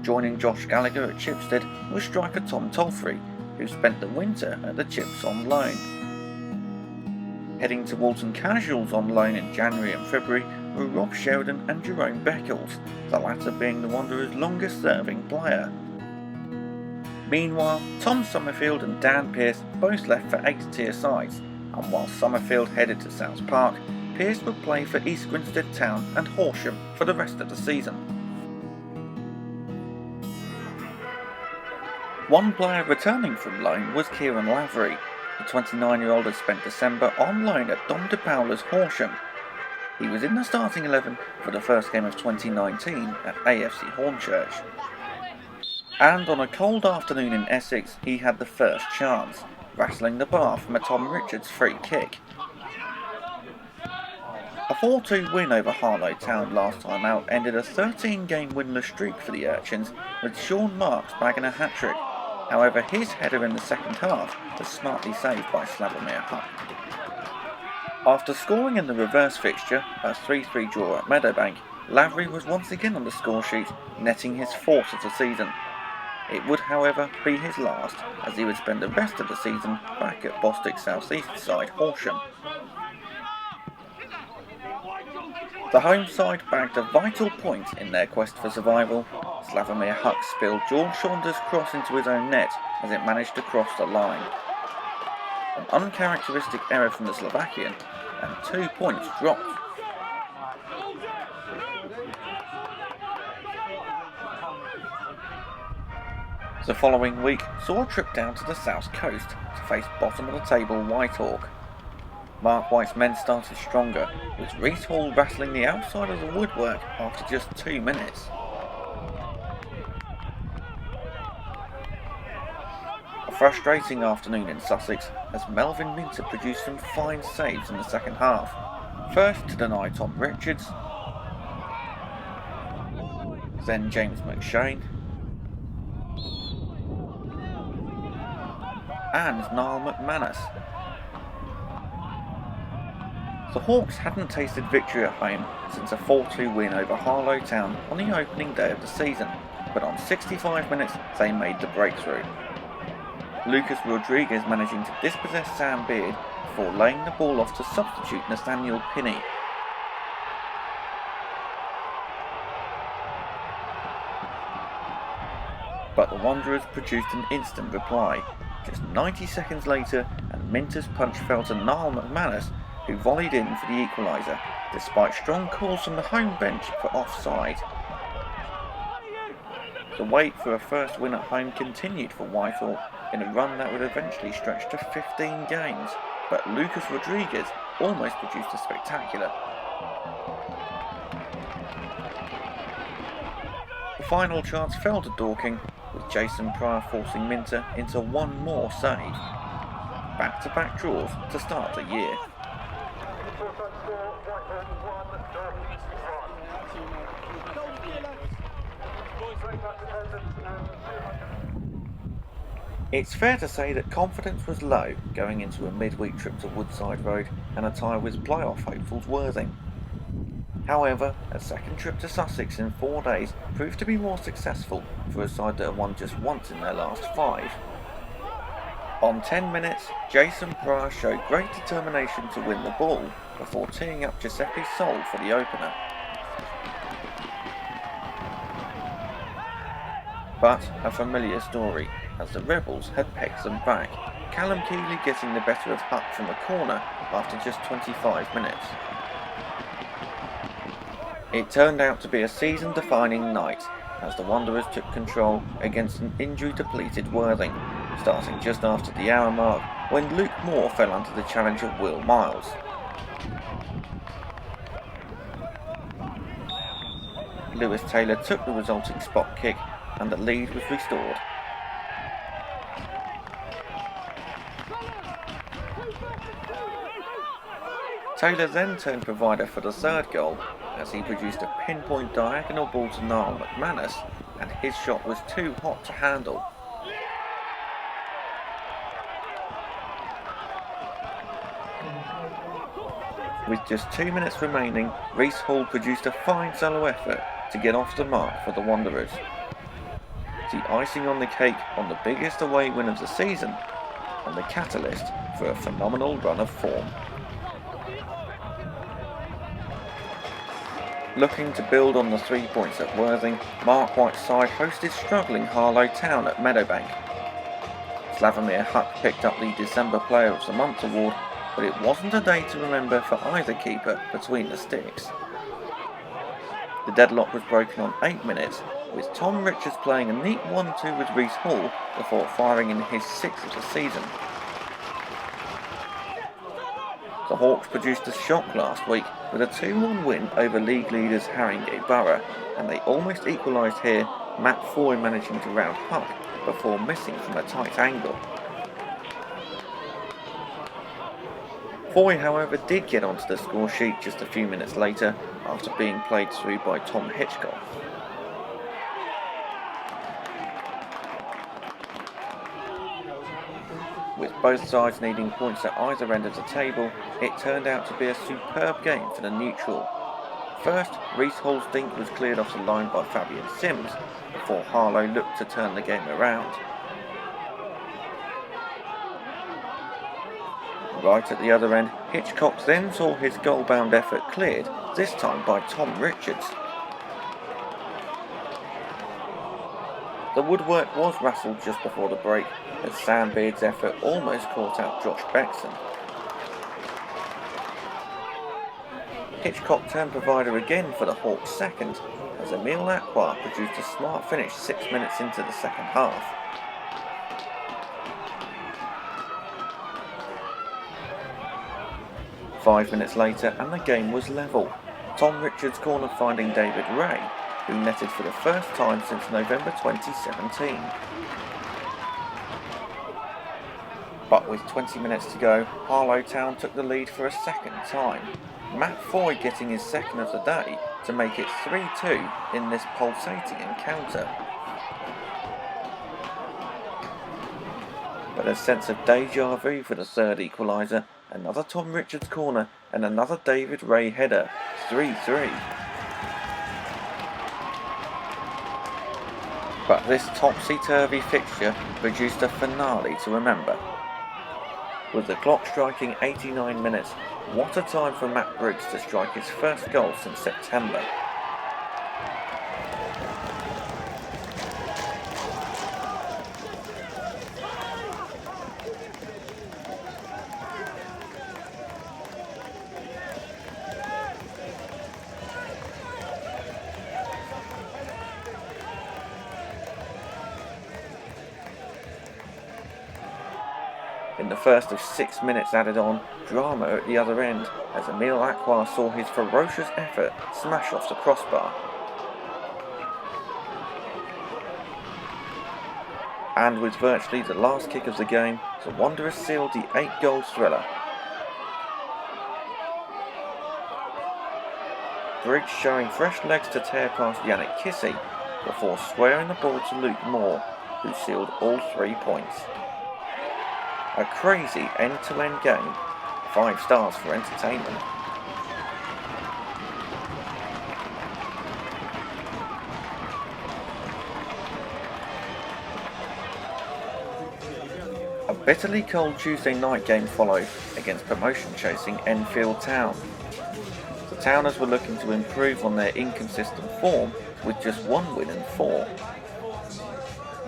Joining Josh Gallagher at Chipstead was striker Tom Tolfrey, who spent the winter at the Chips on loan. Heading to Walton Casuals on loan in January and February were Rob Sheridan and Jerome Beckles, the latter being the Wanderers' longest serving player. Meanwhile, Tom Summerfield and Dan Pearce both left for 8th-tier sides, and while Summerfield headed to South Park, Pearce would play for East Grinstead Town and Horsham for the rest of the season. One player returning from loan was Kieran Lavery. The 29-year-old had spent December on loan at Dom de Paula's Horsham. He was in the starting 11 for the first game of 2019 at AFC Hornchurch. And on a cold afternoon in Essex, he had the first chance, rattling the bar from a Tom Richards free kick. A 4-2 win over Harlow Town last time out ended a 13-game winless streak for the Urchins, with Sean Marks bagging a hat-trick. However, his header in the second half was smartly saved by Slavomir Huck. After scoring in the reverse fixture, a 3-3 draw at Meadowbank, Lavery was once again on the scoresheet, netting his 4th of the season. It would, however, be his last, as he would spend the rest of the season back at Bostik South East side Horsham. The home side bagged a vital point in their quest for survival. Slavomir Huck spilled George Saunders' cross into his own net as it managed to cross the line. An uncharacteristic error from the Slovakian, and 2 points dropped. The following week saw a trip down to the south coast to face bottom of the table Whitehawk. Mark White's men started stronger, with Reese Hall rattling the outside of the woodwork after just 2 minutes. A frustrating afternoon in Sussex as Melvin Minter produced some fine saves in the second half, first to deny Tom Richards, then James McShane, and Niall McManus. The Hawks hadn't tasted victory at home since a 4-2 win over Harlow Town on the opening day of the season, but on 65 minutes they made the breakthrough. Lucas Rodriguez managing to dispossess Sam Beard before laying the ball off to substitute Nathaniel Pinney. But the Wanderers produced an instant reply, just 90 seconds later, and Minter's punch fell to Niall McManus, who volleyed in for the equaliser, despite strong calls from the home bench for offside. The wait for a first win at home continued for Whitehall in a run that would eventually stretch to 15 games, but Lucas Rodriguez almost produced a spectacular. The final chance fell to Dorking, with Jason Pryor forcing Minter into one more save. Back-to-back draws to start the year. It's fair to say that confidence was low going into a midweek trip to Woodside Road and a tie with playoff hopefuls Worthing. However, a second trip to Sussex in 4 days proved to be more successful for a side that had won just once in their last 5. On 10 minutes, Jason Pryor showed great determination to win the ball before teeing up Giuseppe Sol for the opener. But a familiar story, as the Rebels had pegged them back, Callum Keeley getting the better of Huck from a corner after just 25 minutes. It turned out to be a season-defining night, as the Wanderers took control against an injury-depleted Worthing, starting just after the hour mark when Luke Moore fell under the challenge of Will Miles. Lewis Taylor took the resulting spot kick and the lead was restored. Taylor then turned provider for the third goal as he produced a pinpoint diagonal ball to Niall McManus, and his shot was too hot to handle. With just 2 minutes remaining, Reese Hall produced a fine solo effort to get off the mark for the Wanderers. The icing on the cake on the biggest away win of the season, and the catalyst for a phenomenal run of form. Looking to build on the 3 points at Worthing, Mark White's side hosted struggling Harlow Town at Meadowbank. Slavomir Huck picked up the December Player of the Month award, but it wasn't a day to remember for either keeper between the sticks. The deadlock was broken on 8 minutes, with Tom Richards playing a neat 1-2 with Reece Hall before firing in his 6th of the season. The Hawks produced a shock last week with a 2-1 win over league leaders Haringey Borough, and they almost equalised here, Matt Foy managing to round Huck before missing from a tight angle. Foy, however, did get onto the score sheet just a few minutes later after being played through by Tom Hitchcock. With both sides needing points at either end of the table, it turned out to be a superb game for the neutral. First, Reece Hall's dink was cleared off the line by Fabian Sims, before Harlow looked to turn the game around. Right at the other end, Hitchcock then saw his goal-bound effort cleared, this time by Tom Richards. The woodwork was rustled just before the break, as Sam Beard's effort almost caught out Josh Beckson. Hitchcock turned provider again for the Hawks' second, as Emile Aqua produced a smart finish 6 minutes into the second half. "5 minutes later and the game was level, Tom Richards corner finding David Ray, who netted for the first time since November 2017. But with 20 minutes to go, Harlow Town took the lead for a second time, Matt Foy getting his second of the day to make it 3-2 in this pulsating encounter. But a sense of deja vu for the third equaliser, another Tom Richards corner and another David Ray header, 3-3. But this topsy-turvy fixture produced a finale to remember. With the clock striking 89 minutes, what a time for Matt Briggs to strike his first goal since September. In the first of 6 minutes added on, drama at the other end, as Emile Aqua saw his ferocious effort smash off the crossbar. And with virtually the last kick of the game, the Wanderers sealed the 8-goal thriller. Briggs showing fresh legs to tear past Yannick Kissy, before squaring the ball to Luke Moore, who sealed all 3 points. A crazy end-to-end game, 5 stars for entertainment. A bitterly cold Tuesday night game followed against promotion-chasing Enfield Town. The Towners were looking to improve on their inconsistent form with just 1 win in 4.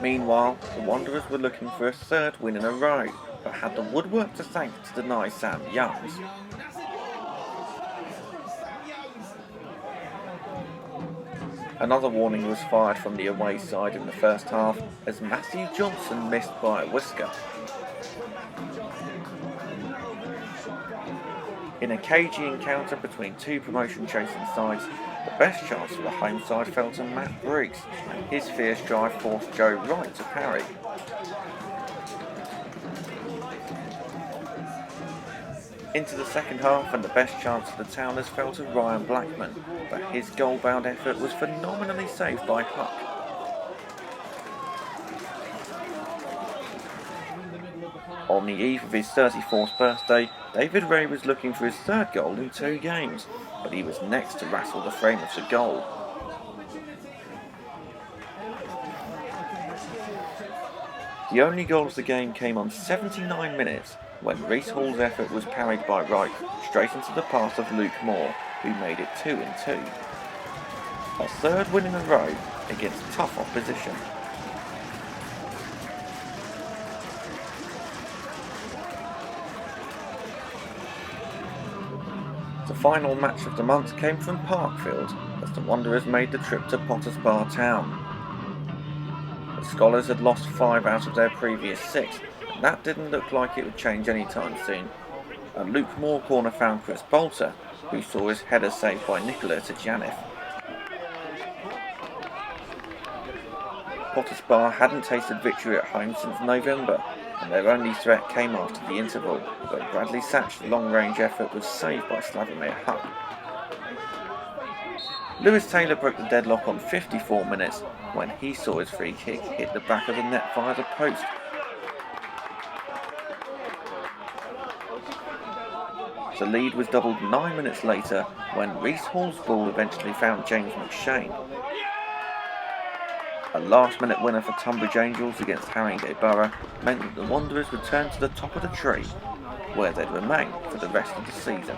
Meanwhile, the Wanderers were looking for a 3rd win in a row, but had the woodwork to thank to deny Sam Youngs. Another warning was fired from the away side in the first half as Matthew Johnson missed by a whisker. In a cagey encounter between 2 promotion-chasing sides, the best chance for the home side fell to Matt Briggs, and his fierce drive forced Joe Wright to parry. Into the second half, and the best chance for the Towners fell to Ryan Blackman, but his goal-bound effort was phenomenally saved by Huck. On the eve of his 34th birthday, David Ray was looking for his 3rd goal in 2 games, but he was next to wrestle the frame of the goal. The only goal of the game came on 79 minutes, when Reece Hall's effort was parried by Wright straight into the path of Luke Moore, who made it 2-2. a third win in a row against tough opposition. The final match of the month came from Parkfield as the Wanderers made the trip to Potters Bar Town. The Scholars had lost 5 out of their previous 6, and that didn't look like it would change anytime soon. A Luke Moore corner found Chris Bolter, who saw his header saved by Nicola to Janif. Potters Bar hadn't tasted victory at home since November, and their only threat came after the interval, but Bradley Satch's long-range effort was saved by Slavomir Huck. Lewis Taylor broke the deadlock on 54 minutes when he saw his free kick hit the back of the net via the post. The lead was doubled 9 minutes later when Reece Hall's ball eventually found James McShane. A last-minute winner for Tonbridge Angels against Haringey Borough meant that the Wanderers returned to the top of the tree, where they'd remain for the rest of the season.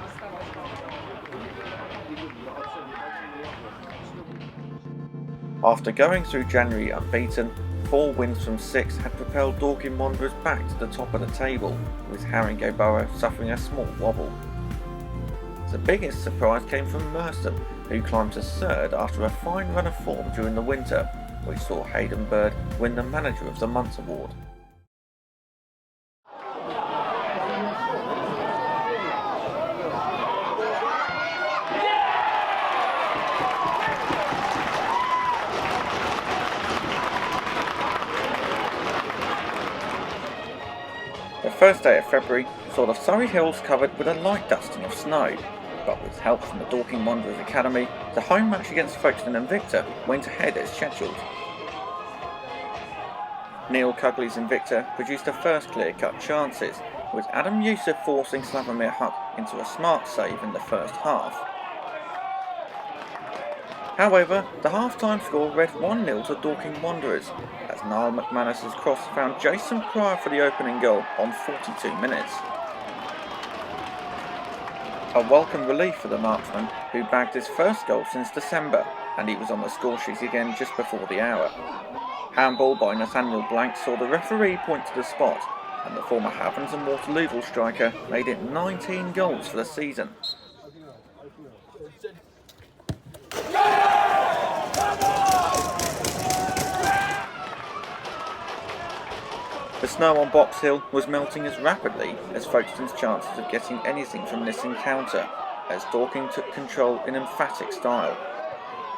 After going through January unbeaten, 4 wins from 6 had propelled Dorking Wanderers back to the top of the table, with Haringey Borough suffering a small wobble. The biggest surprise came from Merstham, who climbed to 3rd after a fine run of form during the winter, which saw Hayden Bird win the Manager of the Month award. The first day of February saw the Surrey Hills covered with a light dusting of snow, but with help from the Dorking Wanderers Academy, the home match against Folkestone and Invicta went ahead as scheduled. Neil Cugley's Invicta produced the first clear-cut chances, with Adam Youssef forcing Slavomir Huck into a smart save in the first half. However, the half-time score read 1-0 to Dorking Wanderers, as Niall McManus's cross found Jason Pryor for the opening goal on 42 minutes. A welcome relief for the marksman, who bagged his first goal since December, and he was on the scoresheet again just before the hour. Handball by Nathaniel Blank saw the referee point to the spot, and the former Havens and Waterlooville striker made it 19 goals for the season. The snow on Box Hill was melting as rapidly as Folkestone's chances of getting anything from this encounter, as Dorking took control in emphatic style.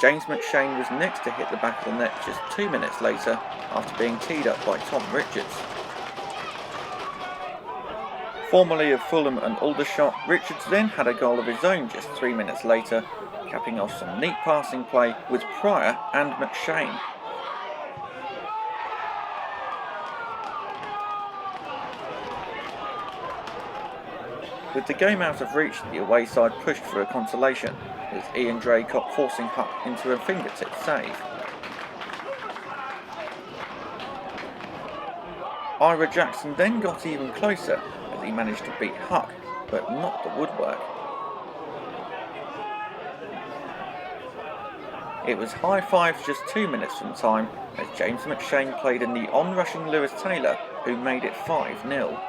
James McShane was next to hit the back of the net just 2 minutes later after being teed up by Tom Richards. Formerly of Fulham and Aldershot, Richards then had a goal of his own just 3 minutes later, capping off some neat passing play with Pryor and McShane. With the game out of reach, the away side pushed for a consolation, with Ian Draycott forcing Huck into a fingertip save. Ira Jackson then got even closer as he managed to beat Huck, but not the woodwork. It was high fives just 2 minutes from time as James McShane played in the on-rushing Lewis Taylor, who made it 5-0.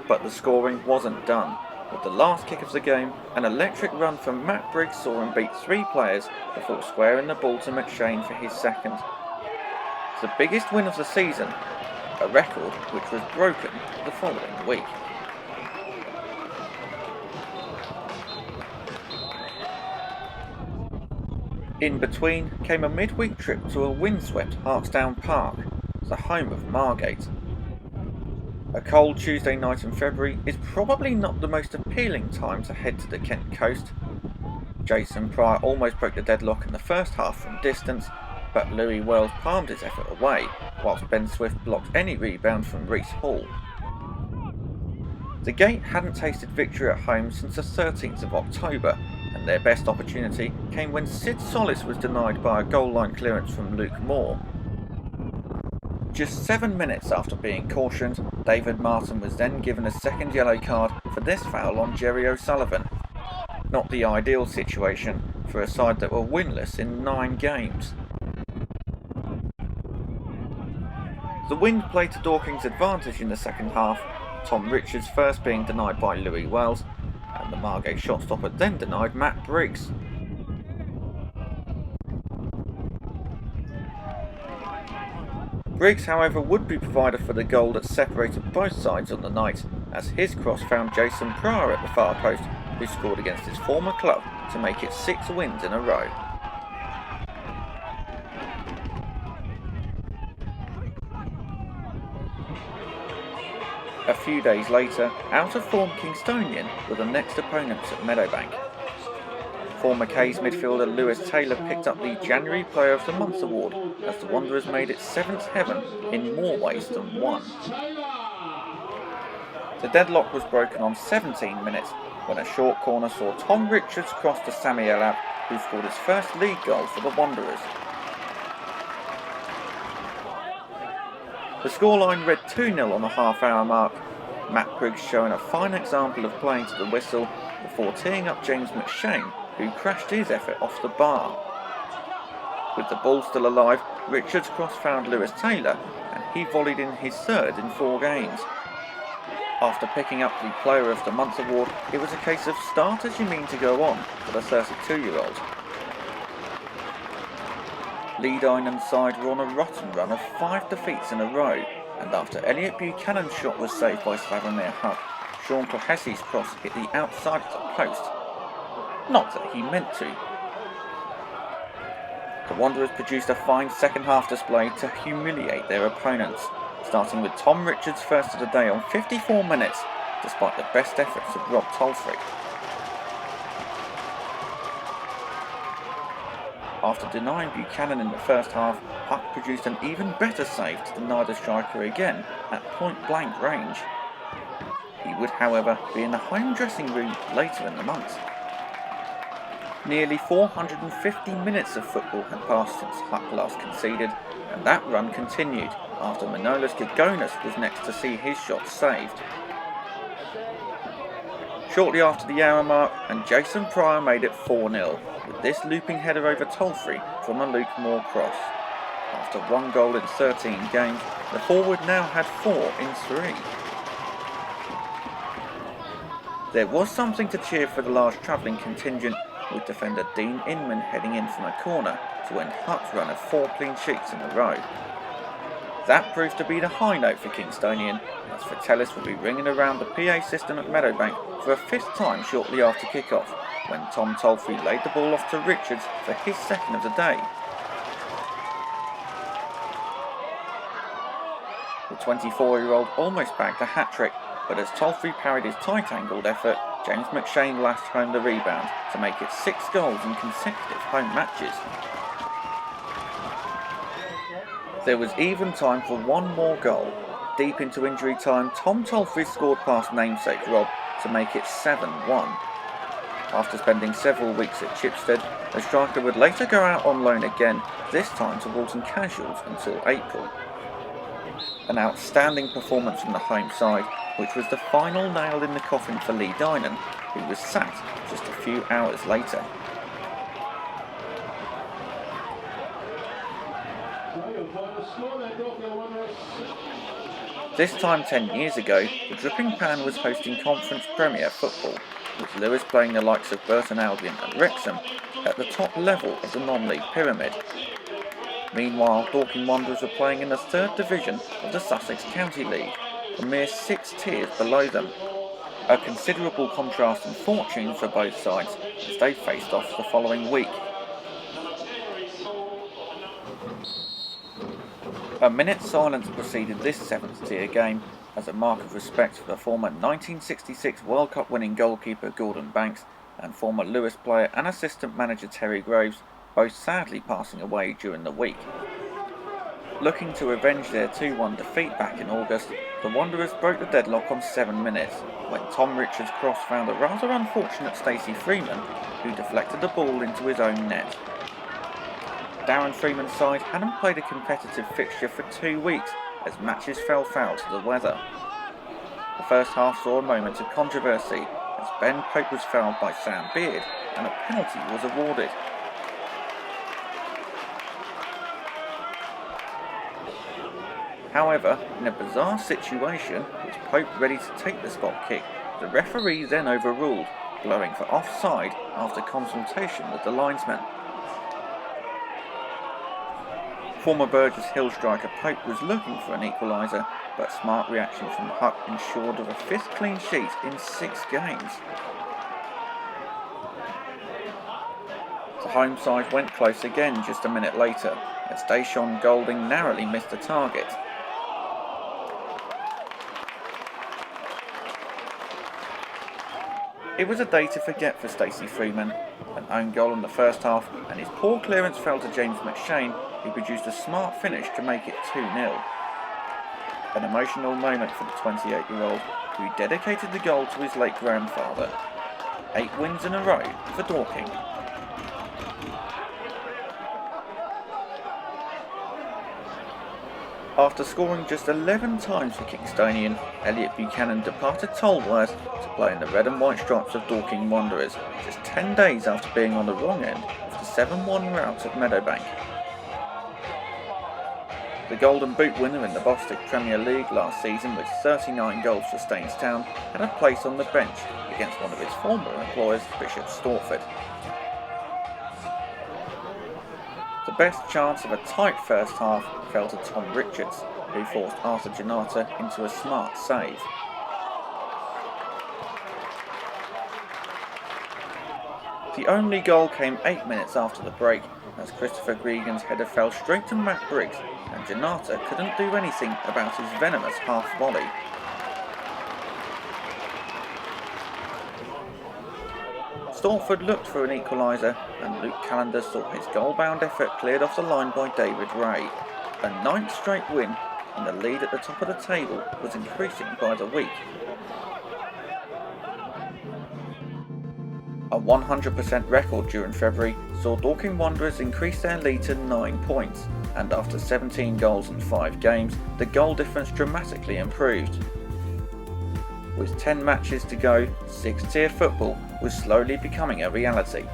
But the scoring wasn't done. With the last kick of the game, an electric run from Matt Briggs saw him beat 3 players before squaring the ball to McShane for his second. The biggest win of the season, a record which was broken the following week. In between came a midweek trip to a windswept Hartsdown Park, the home of Margate. A cold Tuesday night in February is probably not the most appealing time to head to the Kent coast. Jason Pryor almost broke the deadlock in the first half from distance, but Louis Wells palmed his effort away, whilst Ben Swift blocked any rebound from Reece Hall. The Gate hadn't tasted victory at home since the 13th of October, and their best opportunity came when Sid Solis was denied by a goal line clearance from Luke Moore. Just 7 minutes after being cautioned, David Martin was then given a second yellow card for this foul on Jerry O'Sullivan. Not the ideal situation for a side that were winless in 9 games. The wind played to Dorking's advantage in the second half, Tom Richards first being denied by Louis Wells, and the Margate shotstopper then denied Matt Briggs. Briggs, however, would be provided for the goal that separated both sides on the night, as his cross found Jason Pryor at the far post, who scored against his former club to make it 6 wins in a row. A few days later, out-of-form Kingstonian were the next opponents at Meadowbank. Former K's midfielder Lewes Taylor picked up the January Player of the Month award as the Wanderers made it 7th heaven in more ways than one. The deadlock was broken on 17 minutes when a short corner saw Tom Richards cross to Sammy Elab, who scored his first league goal for the Wanderers. The scoreline read 2-0 on the half-hour mark, Matt Briggs showing a fine example of playing to the whistle before teeing up James McShane, who crashed his effort off the bar. With the ball still alive, Richards cross-found Lewes Taylor, and he volleyed in his third in 4 games. After picking up the Player of the Month award, it was a case of start as you mean to go on for the 32-year-old. Lee Dynan's side were on a rotten run of 5 defeats in a row, and after Elliot Buchanan's shot was saved by Slavomir Huck, Sean Clohessie's cross hit the outside of the post. Not that he meant to. The Wanderers produced a fine second half display to humiliate their opponents, starting with Tom Richards first of the day on 54 minutes, despite the best efforts of Rob Tolfrey. After denying Buchanan in the first half, Huck produced an even better save to deny the striker again at point-blank range. He would, however, be in the home dressing room later in the month. Nearly 450 minutes of football had passed since Huck last conceded, and that run continued after Manolis Gigonis was next to see his shot saved. Shortly after the hour mark, and Jason Pryor made it 4-0, with this looping header over Tolfrey from a Luke Moore cross. After 1 goal in 13 games, the forward now had 4 in 3. There was something to cheer for the large travelling contingent, with defender Dean Inman heading in from a corner to end Huck's run of 4 clean sheets in a row. That proved to be the high note for Kingstonian, as Vitelis will be ringing around the PA system at Meadowbank for a 5th time shortly after kick-off, when Tom Tolfrey laid the ball off to Richards for his second of the day. The 24-year-old almost bagged a hat-trick, but as Tolfrey parried his tight-angled effort, James McShane lashed home the rebound to make it 6 goals in consecutive home matches. There was even time for 1 more goal. Deep into injury time, Tom Tolfrey scored past namesake Rob to make it 7-1. After spending several weeks at Chipstead, the striker would later go out on loan again, this time to Corinthian Casuals until April. An outstanding performance from the home side, which was the final nail in the coffin for Lee Dynan, who was sacked just a few hours later. This time 10 years ago, the Dripping Pan was hosting Conference Premier football, with Lewes playing the likes of Burton Albion and Wrexham at the top level of the non-league pyramid. Meanwhile, Dorking Wanderers were playing in the 3rd division of the Sussex County League, a mere 6 tiers below them. A considerable contrast in fortune for both sides as they faced off the following week. A minute's silence preceded this 7th tier game as a mark of respect for the former 1966 World Cup winning goalkeeper Gordon Banks and former Lewes player and assistant manager Terry Groves, both sadly passing away during the week. Looking to avenge their 2-1 defeat back in August, the Wanderers broke the deadlock on 7 minutes when Tom Richards' cross found a rather unfortunate Stacey Freeman, who deflected the ball into his own net. Darren Freeman's side hadn't played a competitive fixture for 2 weeks as matches fell foul to the weather. The first half saw a moment of controversy as Ben Pope was fouled by Sam Beard and a penalty was awarded. However, in a bizarre situation, with Pope ready to take the spot kick, the referee then overruled, blowing for offside after consultation with the linesman. Former Burgess Hill striker Pope was looking for an equaliser, but smart reaction from Huck ensured of a 5th clean sheet in 6 games. The home side went close again just a minute later, as Deshaun Golding narrowly missed the target. It was a day to forget for Stacey Freeman. An own goal in the first half, and his poor clearance fell to James McShane, who produced a smart finish to make it 2-0. An emotional moment for the 28-year-old, who dedicated the goal to his late grandfather. 8 wins in a row for Dorking. After scoring just 11 times for Kingstonian, Elliot Buchanan departed Tolworth to play in the red and white stripes of Dorking Wanderers, just 10 days after being on the wrong end of the 7-1 rout at Meadowbank. The Golden Boot winner in the Bostik Premier League last season with 39 goals for Town had a place on the bench against one of his former employers, Bishop Stortford. The best chance of a tight first half fell to Tom Richards, who forced Arthur Janata into a smart save. The only goal came 8 minutes after the break, as Christopher Gregan's header fell straight to Matt Briggs, and Janata couldn't do anything about his venomous half volley. Stortford looked for an equaliser, and Luke Callender saw his goal-bound effort cleared off the line by David Ray. A 9th straight win, and the lead at the top of the table was increasing by the week. A 100% record during February saw Dorking Wanderers increase their lead to 9 points, and after 17 goals in 5 games, the goal difference dramatically improved. With 10 matches to go, 6th-tier football was slowly becoming a reality.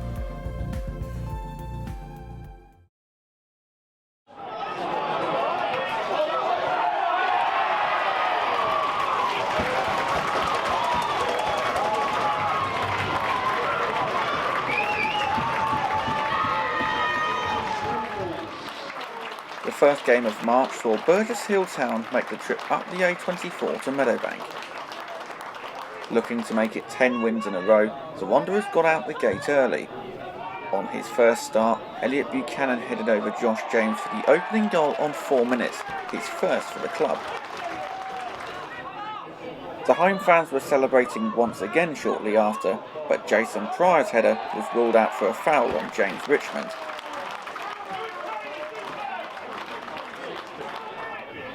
The first game of March saw Burgess Hill Town make the trip up the A24 to Meadowbank. Looking to make it 10 wins in a row, the Wanderers got out the gate early. On his first start, Elliot Buchanan headed over Josh James for the opening goal on 4 minutes, his first for the club. The home fans were celebrating once again shortly after, but Jason Pryor's header was ruled out for a foul on James Richmond.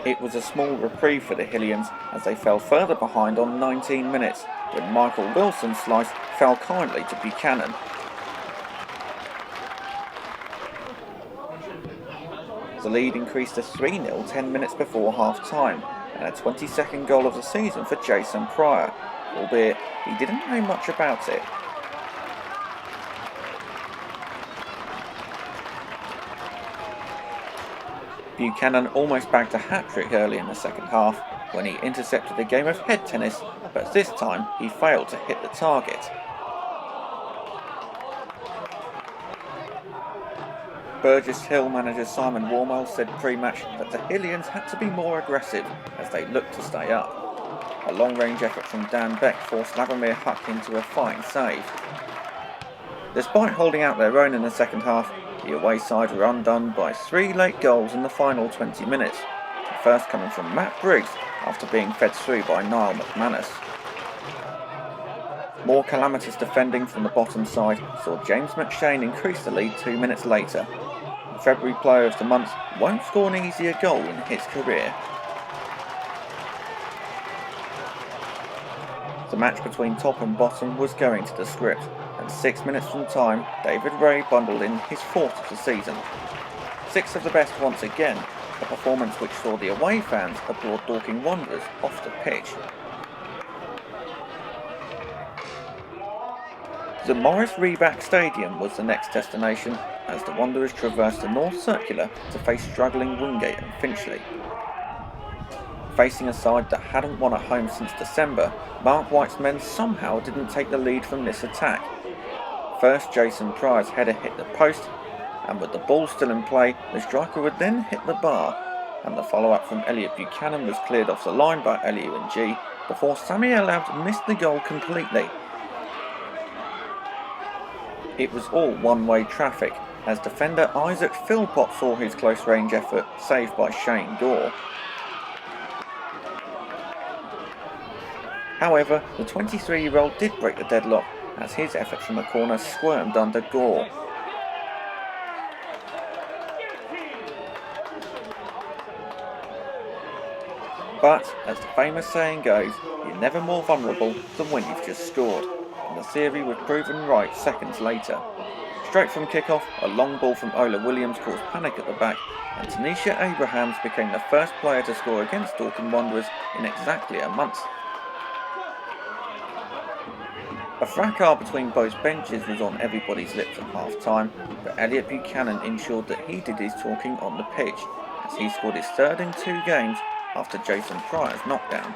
It was a small reprieve for the Hillians as they fell further behind on 19 minutes when Michael Wilson's slice fell kindly to Buchanan. The lead increased to 3-0 10 minutes before half-time, and a 22nd goal of the season for Jason Pryor, albeit he didn't know much about it. Buchanan almost bagged a hat-trick early in the second half when he intercepted a game of head tennis, but this time he failed to hit the target. Burgess Hill manager Simon Warmell said pre-match that the Hillians had to be more aggressive as they looked to stay up. A long-range effort from Dan Beck forced Lavamere Huck into a fine save. Despite holding out their own in the second half, the away side were undone by 3 late goals in the final 20 minutes, the first coming from Matt Briggs after being fed through by Niall McManus. More calamitous defending from the bottom side saw James McShane increase the lead 2 minutes later. The February Player of the Month won't score an easier goal in his career. The match between top and bottom was going to the script, and 6 minutes from time, David Ray bundled in his 4th of the season. 6 of the best once again, a performance which saw the away fans applaud Dorking Wanderers off the pitch. The Morris Reback Stadium was the next destination as the Wanderers traversed the North Circular to face struggling Wingate and Finchley. Facing a side that hadn't won at home since December, Mark White's men somehow didn't take the lead from this attack. First, Jason Pryor's header hit the post, and with the ball still in play, the striker would then hit the bar, and the follow-up from Elliot Buchanan was cleared off the line by LUNG before Samuel Abd missed the goal completely. It was all one-way traffic, as defender Isaac Philpott saw his close-range effort saved by Shane Gore. However, the 23-year-old did break the deadlock, as his effort from the corner squirmed under Gore. But, as the famous saying goes, you're never more vulnerable than when you've just scored, and the theory was proven right seconds later. Straight from kick-off, a long ball from Ola Williams caused panic at the back, and Tanisha Abrahams became the first player to score against Dorking Wanderers in exactly a month. A fracas between both benches was on everybody's lips at half-time, but Elliot Buchanan ensured that he did his talking on the pitch, as he scored his third in 2 games after Jason Pryor's knockdown.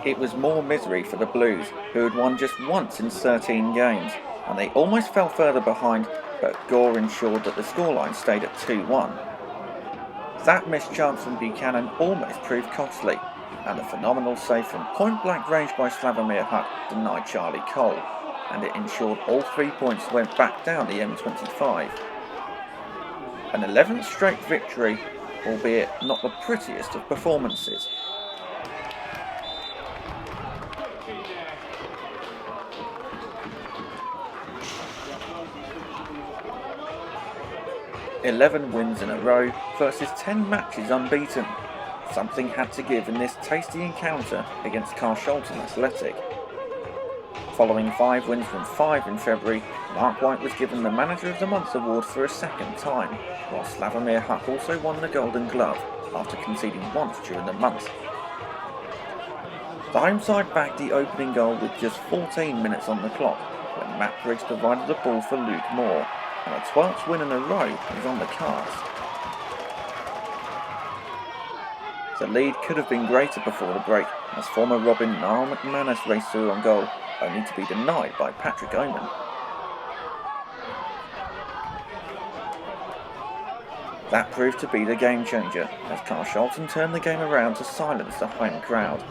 It was more misery for the Blues, who had won just once in 13 games, and they almost fell further behind, but Gore ensured that the scoreline stayed at 2-1. That missed chance from Buchanan almost proved costly, and a phenomenal save from point-blank range by Slavomir Huck denied Charlie Cole, and it ensured all 3 points went back down the M25. An 11th straight victory, albeit not the prettiest of performances. "11 wins in a row versus 10 matches unbeaten. Something had to give in this tasty encounter against Carshalton Athletic." Following 5 wins from 5 in February, Mark White was given the Manager of the Month award for a second time, while Slavomir Huck also won the Golden Glove after conceding once during the month. The home side bagged the opening goal with just 14 minutes on the clock, when Matt Briggs provided the ball for Luke Moore, and a 12th win in a row was on the cards. The lead could have been greater before the break, as former Robin Niall McManus raced through on goal, only to be denied by Patrick Oman. That proved to be the game changer, as Carshalton turned the game around to silence the home crowd.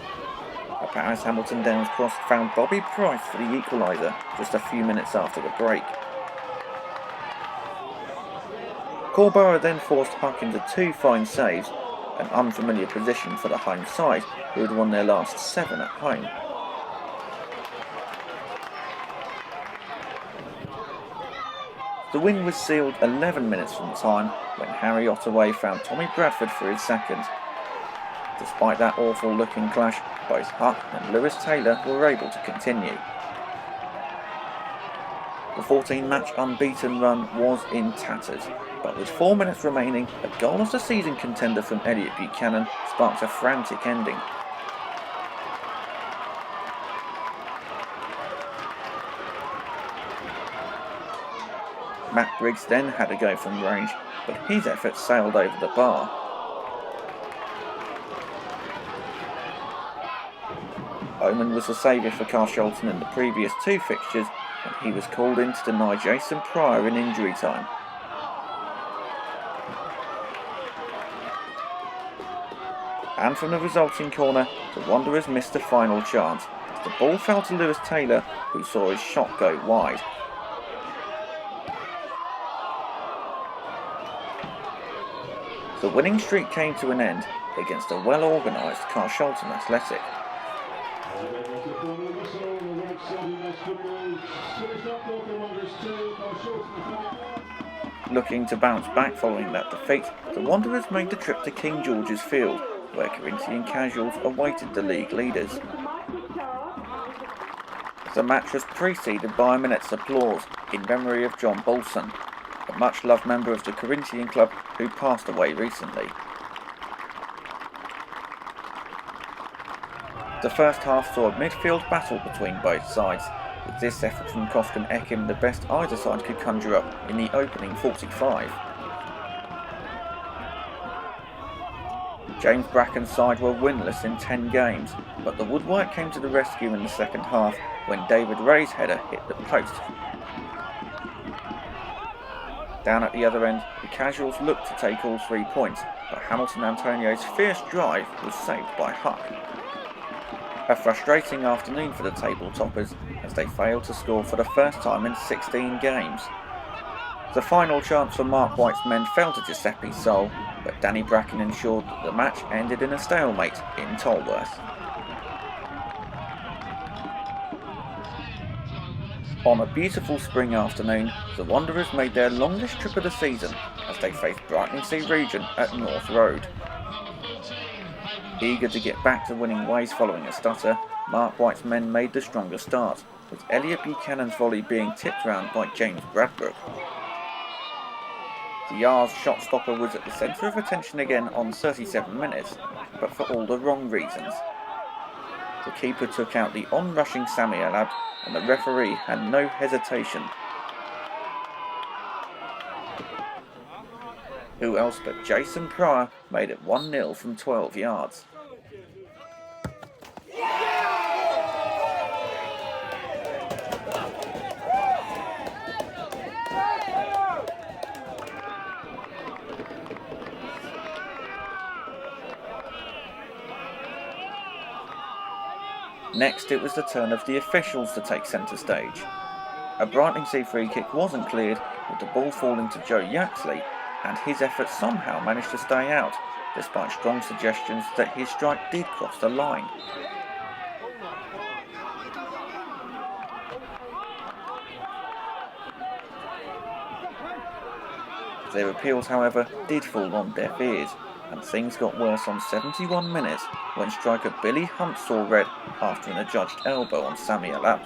A Paris Hamilton Downs cross found Bobby Price for the equaliser just a few minutes after the break. Corborough then forced Huck into 2 fine saves, an unfamiliar position for the home side, who had won their last 7 at home. The win was sealed 11 minutes from time when Harry Ottaway found Tommy Bradford for his second. Despite that awful looking clash, both Huck and Lewis Taylor were able to continue. The 14-match unbeaten run was in tatters, but with 4 minutes remaining, a goal of the season contender from Elliot Buchanan sparked a frantic ending. Matt Briggs then had a go from range, but his efforts sailed over the bar. Oman was the saviour for Carshalton in the previous 2 fixtures, and he was called in to deny Jason Pryor in injury time. And from the resulting corner, the Wanderers missed the final chance, as the ball fell to Lewis Taylor, who saw his shot go wide. The winning streak came to an end against a well-organised Carshalton Athletic. Looking to bounce back following that defeat, the Wanderers made the trip to King George's Field, where Corinthian Casuals awaited the league leaders. The match was preceded by a minute's applause in memory of John Bolson. a much-loved member of the Corinthian club who passed away recently. The first half saw a midfield battle between both sides, with this effort from Kosk and Ekim the best either side could conjure up in the opening 45. James Bracken's side were winless in 10 games, but the woodwork came to the rescue in the second half when David Ray's header hit the post. Down at the other end, the Casuals looked to take all 3 points, but Hamilton Antonio's fierce drive was saved by Huck. A frustrating afternoon for the table toppers as they failed to score for the first time in 16 games. The final chance for Mark White's men fell to Giuseppe Sol, but Danny Bracken ensured that the match ended in a stalemate in Tolworth. On a beautiful spring afternoon, the Wanderers made their longest trip of the season as they faced Brightlingsea Region at North Road. Eager to get back to winning ways following a stutter, Mark White's men made the stronger start, with Elliot Buchanan's volley being tipped round by James Bradbrook. The Yard's shot stopper was at the centre of attention again on 37 minutes, but for all the wrong reasons. The keeper took out the on-rushing Sami Alab, and the referee had no hesitation. Who else but Jason Pryor made it 1-0 from 12 yards. Next, it was the turn of the officials to take centre stage. A Brightlingsea free kick wasn't cleared, with the ball falling to Joe Yaxley, and his effort somehow managed to stay out, despite strong suggestions that his strike did cross the line. Their appeals, however, did fall on deaf ears, and things got worse on 71 minutes when striker Billy Hunt saw red after an adjudged elbow on Sami Alab.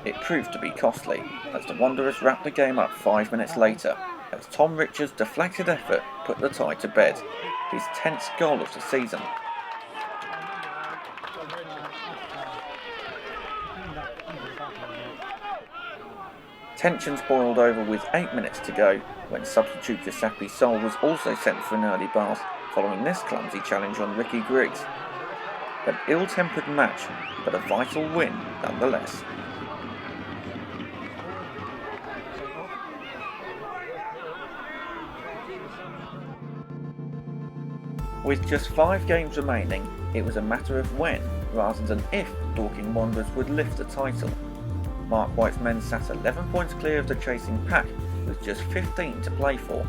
It proved to be costly, as the Wanderers wrapped the game up 5 minutes later, as Tom Richards' deflected effort put the tie to bed, his 10th goal of the season. Tensions boiled over with 8 minutes to go when substitute Giuseppe Sol was also sent for an early bath following this clumsy challenge on Ricky Griggs. An ill-tempered match, but a vital win nonetheless. With just 5 games remaining, it was a matter of when, rather than if, Dorking Wanderers would lift the title. Mark White's men sat 11 points clear of the chasing pack, with just 15 to play for.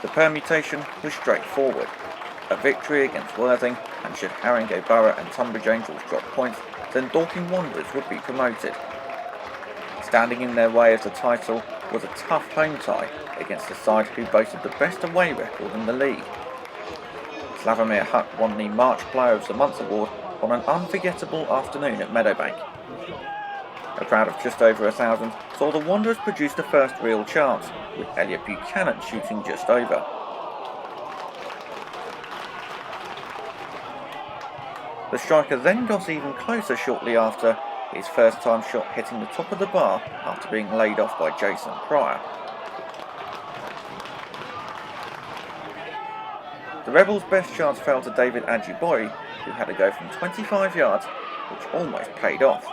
The permutation was straightforward. A victory against Worthing, and should Haringey Borough and Tonbridge Angels drop points, then Dorking Wanderers would be promoted. Standing in their way of the title was a tough home tie against the side who boasted the best away record in the league. Slavomir Huck won the March Player of the Month award on an unforgettable afternoon at Meadowbank. A crowd of just over 1,000 saw the Wanderers produce the first real chance, with Elliot Buchanan shooting just over. The striker then got even closer shortly after, his first time shot hitting the top of the bar after being laid off by Jason Pryor. The Rebels' best chance fell to David Ajiboye, who had a go from 25 yards, which almost paid off.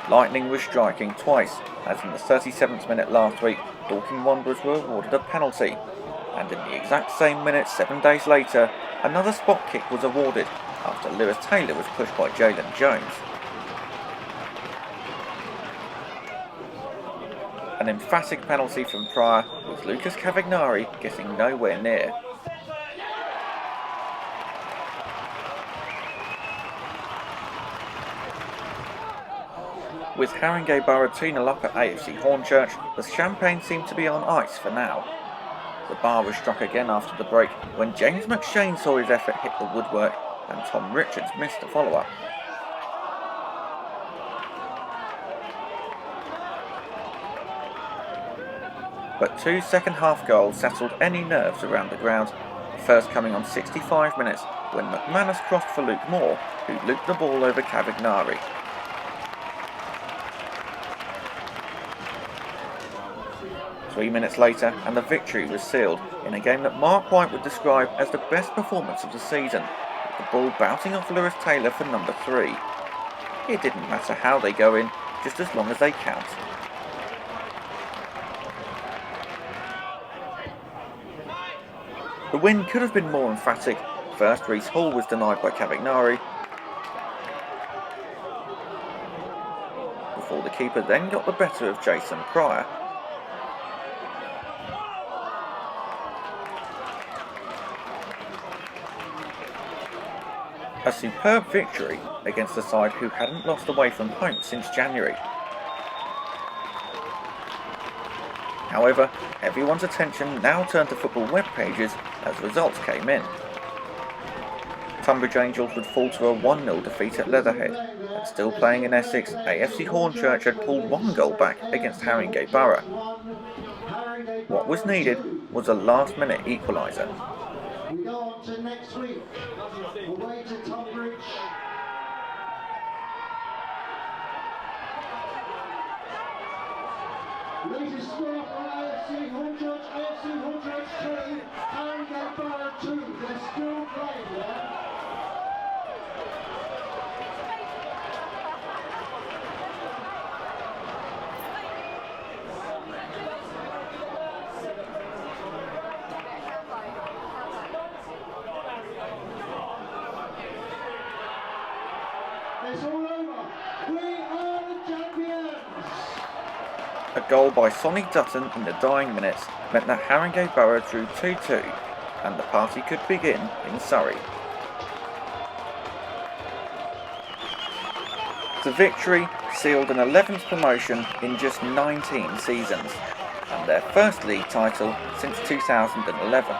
Lightning was striking twice, as in the 37th minute last week, Dorking Wanderers were awarded a penalty, and in the exact same minute 7 days later, another spot kick was awarded after Lewis Taylor was pushed by Jalen Jones. An emphatic penalty from Pryor, with Lucas Cavagnari getting nowhere near. With Haringey Borough 2-0 up at AFC Hornchurch, the champagne seemed to be on ice for now. The bar was struck again after the break when James McShane saw his effort hit the woodwork and Tom Richards missed a follow-up. But 2 second-half goals settled any nerves around the ground, the first coming on 65 minutes when McManus crossed for Luke Moore, who looped the ball over Cavagnari. Three minutes later, and the victory was sealed in a game that Mark White would describe as the best performance of the season, with the ball bouncing off Lewis Taylor for number 3. It didn't matter how they go in, just as long as they count. The win could have been more emphatic. First, Reece Hall was denied by Cavagnari, before the keeper then got the better of Jason Pryor. A superb victory against a side who hadn't lost away from home since January. However, everyone's attention now turned to football web pages as results came in. Tonbridge Angels would fall to a 1-0 defeat at Leatherhead, and still playing in Essex, AFC Hornchurch had pulled 1 goal back against Haringey Borough. What was needed was a last-minute equaliser. We go on to next week, away to Tonbridge. Latest score for AFC Hornchurch 2, Haringey Borough 2. They're still playing there. It's all over. We are the champions. A goal by Sonny Dutton in the dying minutes meant that Haringey Borough drew 2-2, and the party could begin in Surrey. The victory sealed an 11th promotion in just 19 seasons, and their first league title since 2011.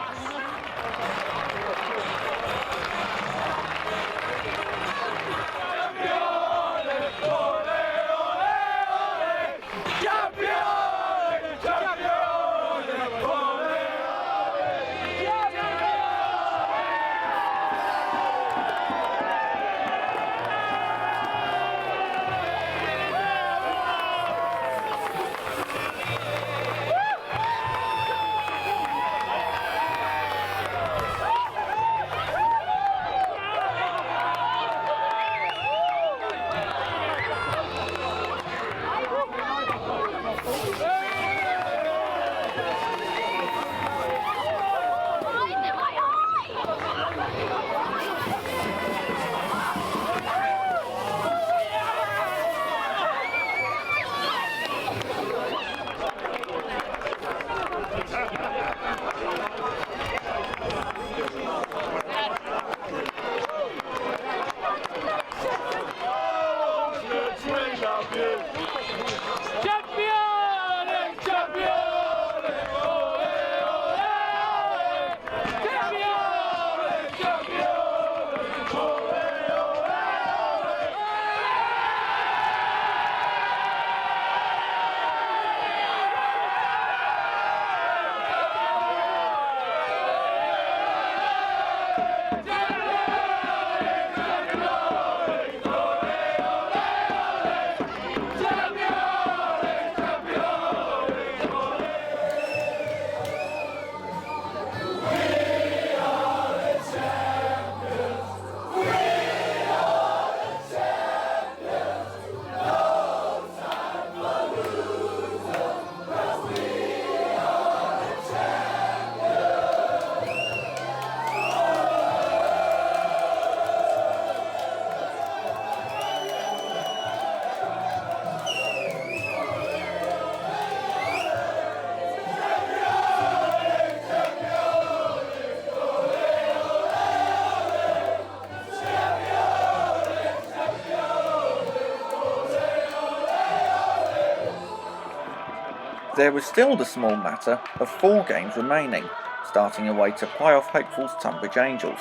There was still the small matter of 4 games remaining, starting away to playoff hopefuls Tonbridge Angels.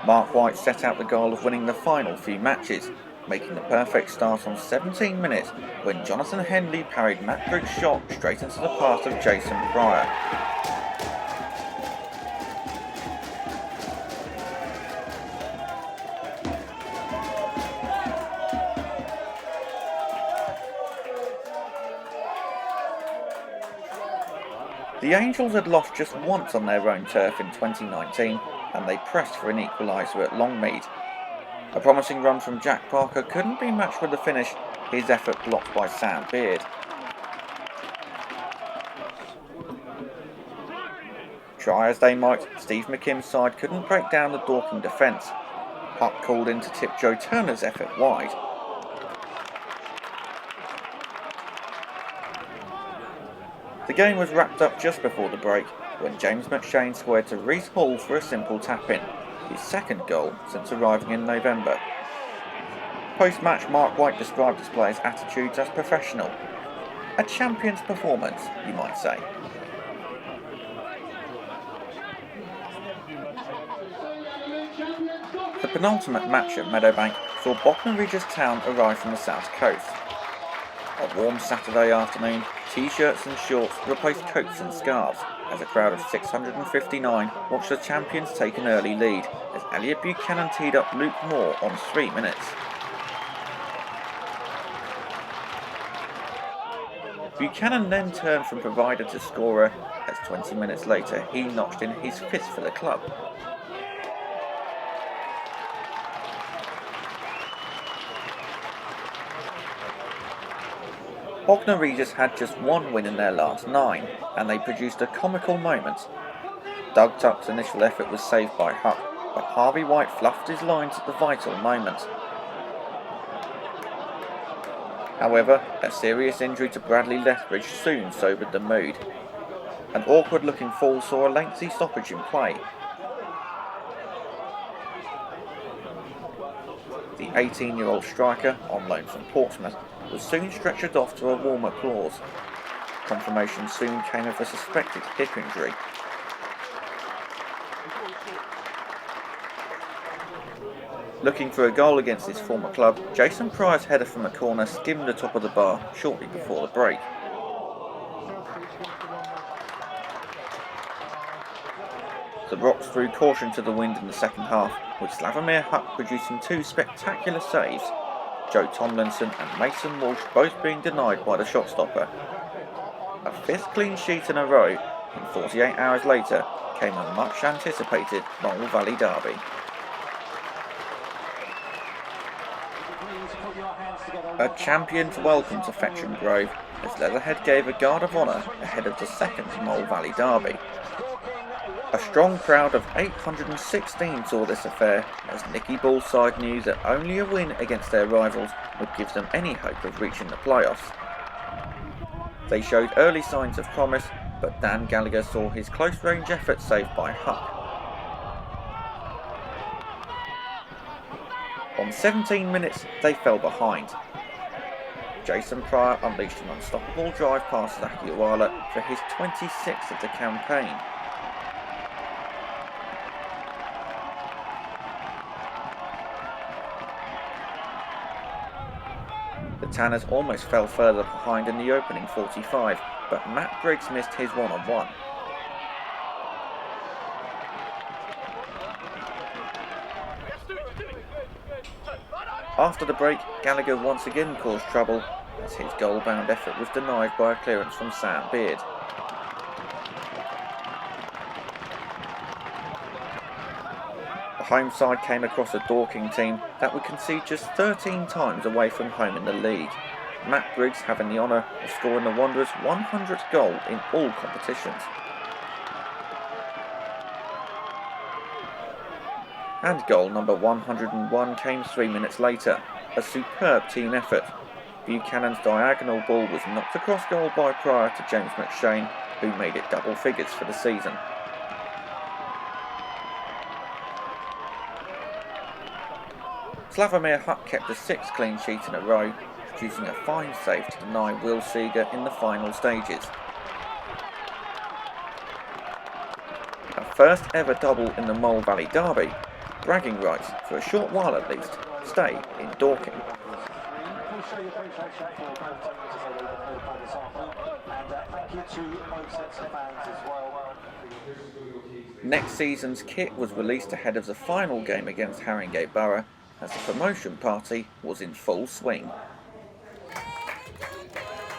Mark White set out the goal of winning the final few matches, making the perfect start on 17 minutes when Jonathan Henley parried Matt Briggs' shot straight into the path of Jason Pryor. The Angels had lost just once on their own turf in 2019, and they pressed for an equaliser at Longmead. A promising run from Jack Parker couldn't be matched with the finish, his effort blocked by Sam Beard. Try as they might, Steve McKim's side couldn't break down the Dorking defence. Huck called in to tip Joe Turner's effort wide. The game was wrapped up just before the break when James McShane squared to Reece Hall for a simple tap-in, his second goal since arriving in November. Post-match, Mark White described his players' attitudes as professional. A champion's performance, you might say. The penultimate match at Meadowbank saw Bostik Premier Town arrive from the south coast. A warm Saturday afternoon, t-shirts and shorts replaced coats and scarves as a crowd of 659 watched the champions take an early lead as Elliot Buchanan teed up Luke Moore on 3 minutes. Buchanan then turned from provider to scorer as 20 minutes later he notched in his 5th for the club. Bognor Regis had just 1 win in their last 9, and they produced a comical moment. Doug Tuck's initial effort was saved by Huck, but Harvey White fluffed his lines at the vital moment. However, a serious injury to Bradley Lethbridge soon sobered the mood. An awkward-looking fall saw a lengthy stoppage in play. The 18-year-old striker, on loan from Portsmouth, was soon stretchered off to a warm applause. Confirmation soon came of a suspected hip injury. Looking for a goal against his former club, Jason Pryor's header from a corner skimmed the top of the bar shortly before the break. The Rocks threw caution to the wind in the second half, with Slavomir Huck producing 2 spectacular saves, Joe Tomlinson and Mason Walsh both being denied by the shot stopper. A 5th clean sheet in a row, and 48 hours later came a much anticipated Mole Valley derby. A champion's welcome to Fetcham Grove as Leatherhead gave a guard of honour ahead of the second Mole Valley derby. A strong crowd of 816 saw this affair as Nicky Ball's side knew that only a win against their rivals would give them any hope of reaching the playoffs. They showed early signs of promise, but Dan Gallagher saw his close-range effort saved by Huck. On 17 minutes, they fell behind. Jason Pryor unleashed an unstoppable drive past Zaki Awala for his 26th of the campaign. The Tanners almost fell further behind in the opening 45, but Matt Briggs missed his one-on-one. After the break, Gallagher once again caused trouble as his goal-bound effort was denied by a clearance from Sam Beard. The home side came across a Dorking team that would concede just 13 times away from home in the league, Matt Briggs having the honour of scoring the Wanderers' 100th goal in all competitions. And goal number 101 came 3 minutes later, a superb team effort. Buchanan's diagonal ball was knocked across goal by Pryor to James McShane, who made it double figures for the season. Slavomir Huck kept a 6th clean sheet in a row, producing a fine save to deny Will Seeger in the final stages. Her first ever double in the Mole Valley Derby, bragging rights, for a short while at least, stay in Dorking. Next season's kit was released ahead of the final game against Haringey Borough, as the promotion party was in full swing.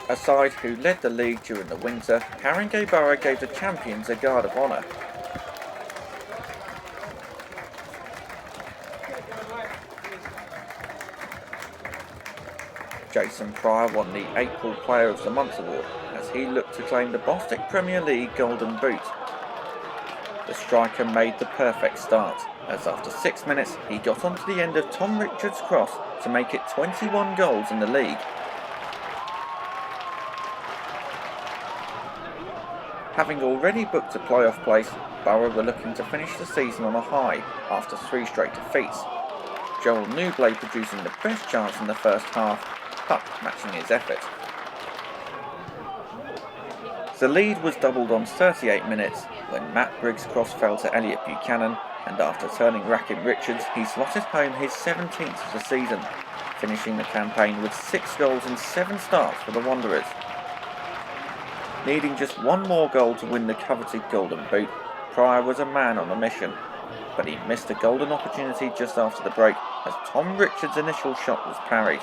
A side who led the league during the winter, Haringey Borough gave the champions a guard of honour. Jason Pryor won the April Player of the Month award as he looked to claim the Bostik Premier League Golden Boot. The striker made the perfect start, as after 6 minutes he got onto the end of Tom Richards' cross to make it 21 goals in the league. Having already booked a playoff place, Borough were looking to finish the season on a high after 3 straight defeats. Joel Newblay producing the best chance in the first half, Puck matching his effort. The lead was doubled on 38 minutes when Matt Briggs' cross fell to Elliot Buchanan, and after turning Rakim Richards, he slotted home his 17th of the season, finishing the campaign with 6 goals in 7 starts for the Wanderers. Needing just one more goal to win the coveted Golden Boot, Pryor was a man on a mission, but he missed a golden opportunity just after the break as Tom Richards' initial shot was parried.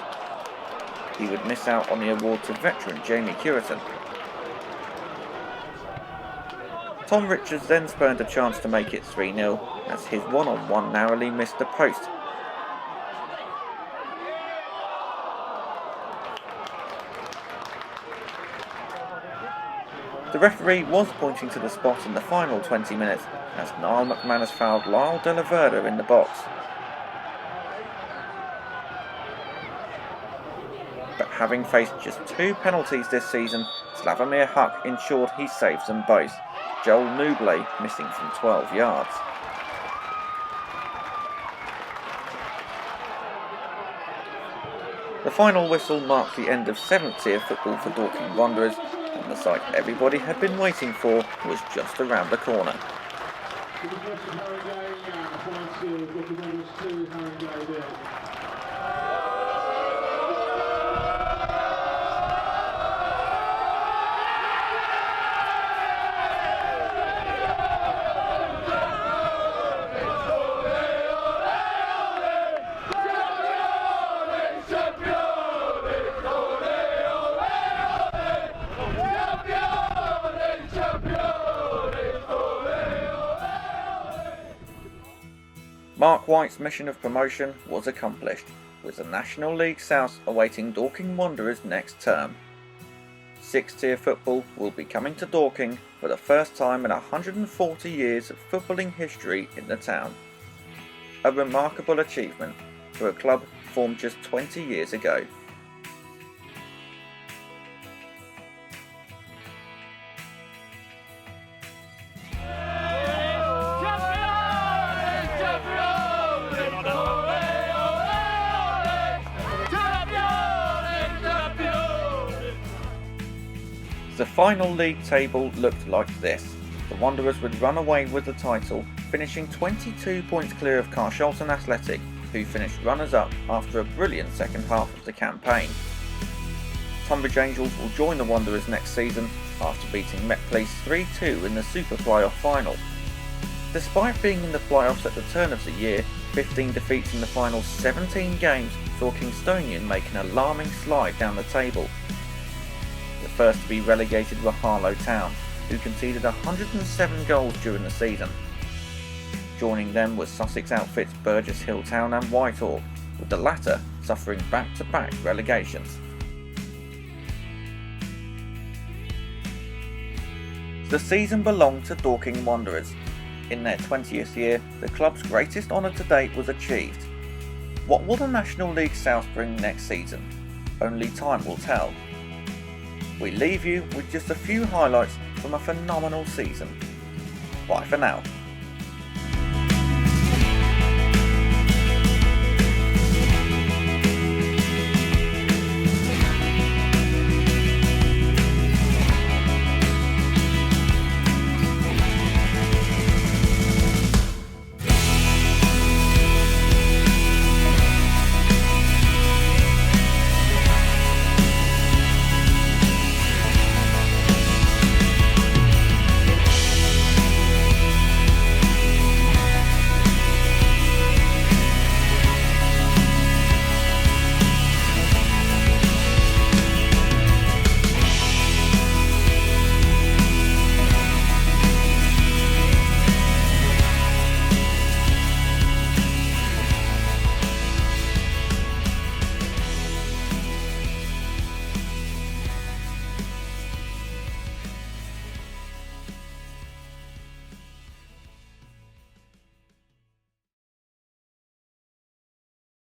He would miss out on the award to veteran Jamie Curitan. Tom Richards then spurned a chance to make it 3-0 as his one-on-one narrowly missed the post. The referee was pointing to the spot in the final 20 minutes as Niall McManus fouled Lyle de la Verda in the box. But having faced just 2 penalties this season, Slavomir Huck ensured he saved them both, Joel Newblay missing from 12 yards. The final whistle marked the end of 7th tier football for Dorking Wanderers, and the sight everybody had been waiting for was just around the corner. Mark White's mission of promotion was accomplished, with the National League South awaiting Dorking Wanderers next term. 6th tier football will be coming to Dorking for the first time in 140 years of footballing history in the town. A remarkable achievement for a club formed just 20 years ago. The final league table looked like this. The Wanderers would run away with the title, finishing 22 points clear of Carshalton Athletic, who finished runners-up after a brilliant second half of the campaign. Tonbridge Angels will join the Wanderers next season after beating Met Police 3-2 in the Super Playoff final. Despite being in the playoffs at the turn of the year, 15 defeats in the final 17 games saw Kingstonian make an alarming slide down the table. The first to be relegated were Harlow Town, who conceded 107 goals during the season. Joining them were Sussex outfits Burgess Hill Town and Whitehall, with the latter suffering back-to-back relegations. The season belonged to Dorking Wanderers. In their 20th year, the club's greatest honour to date was achieved. What will the National League South bring next season? Only time will tell. We leave you with just a few highlights from a phenomenal season. Bye for now.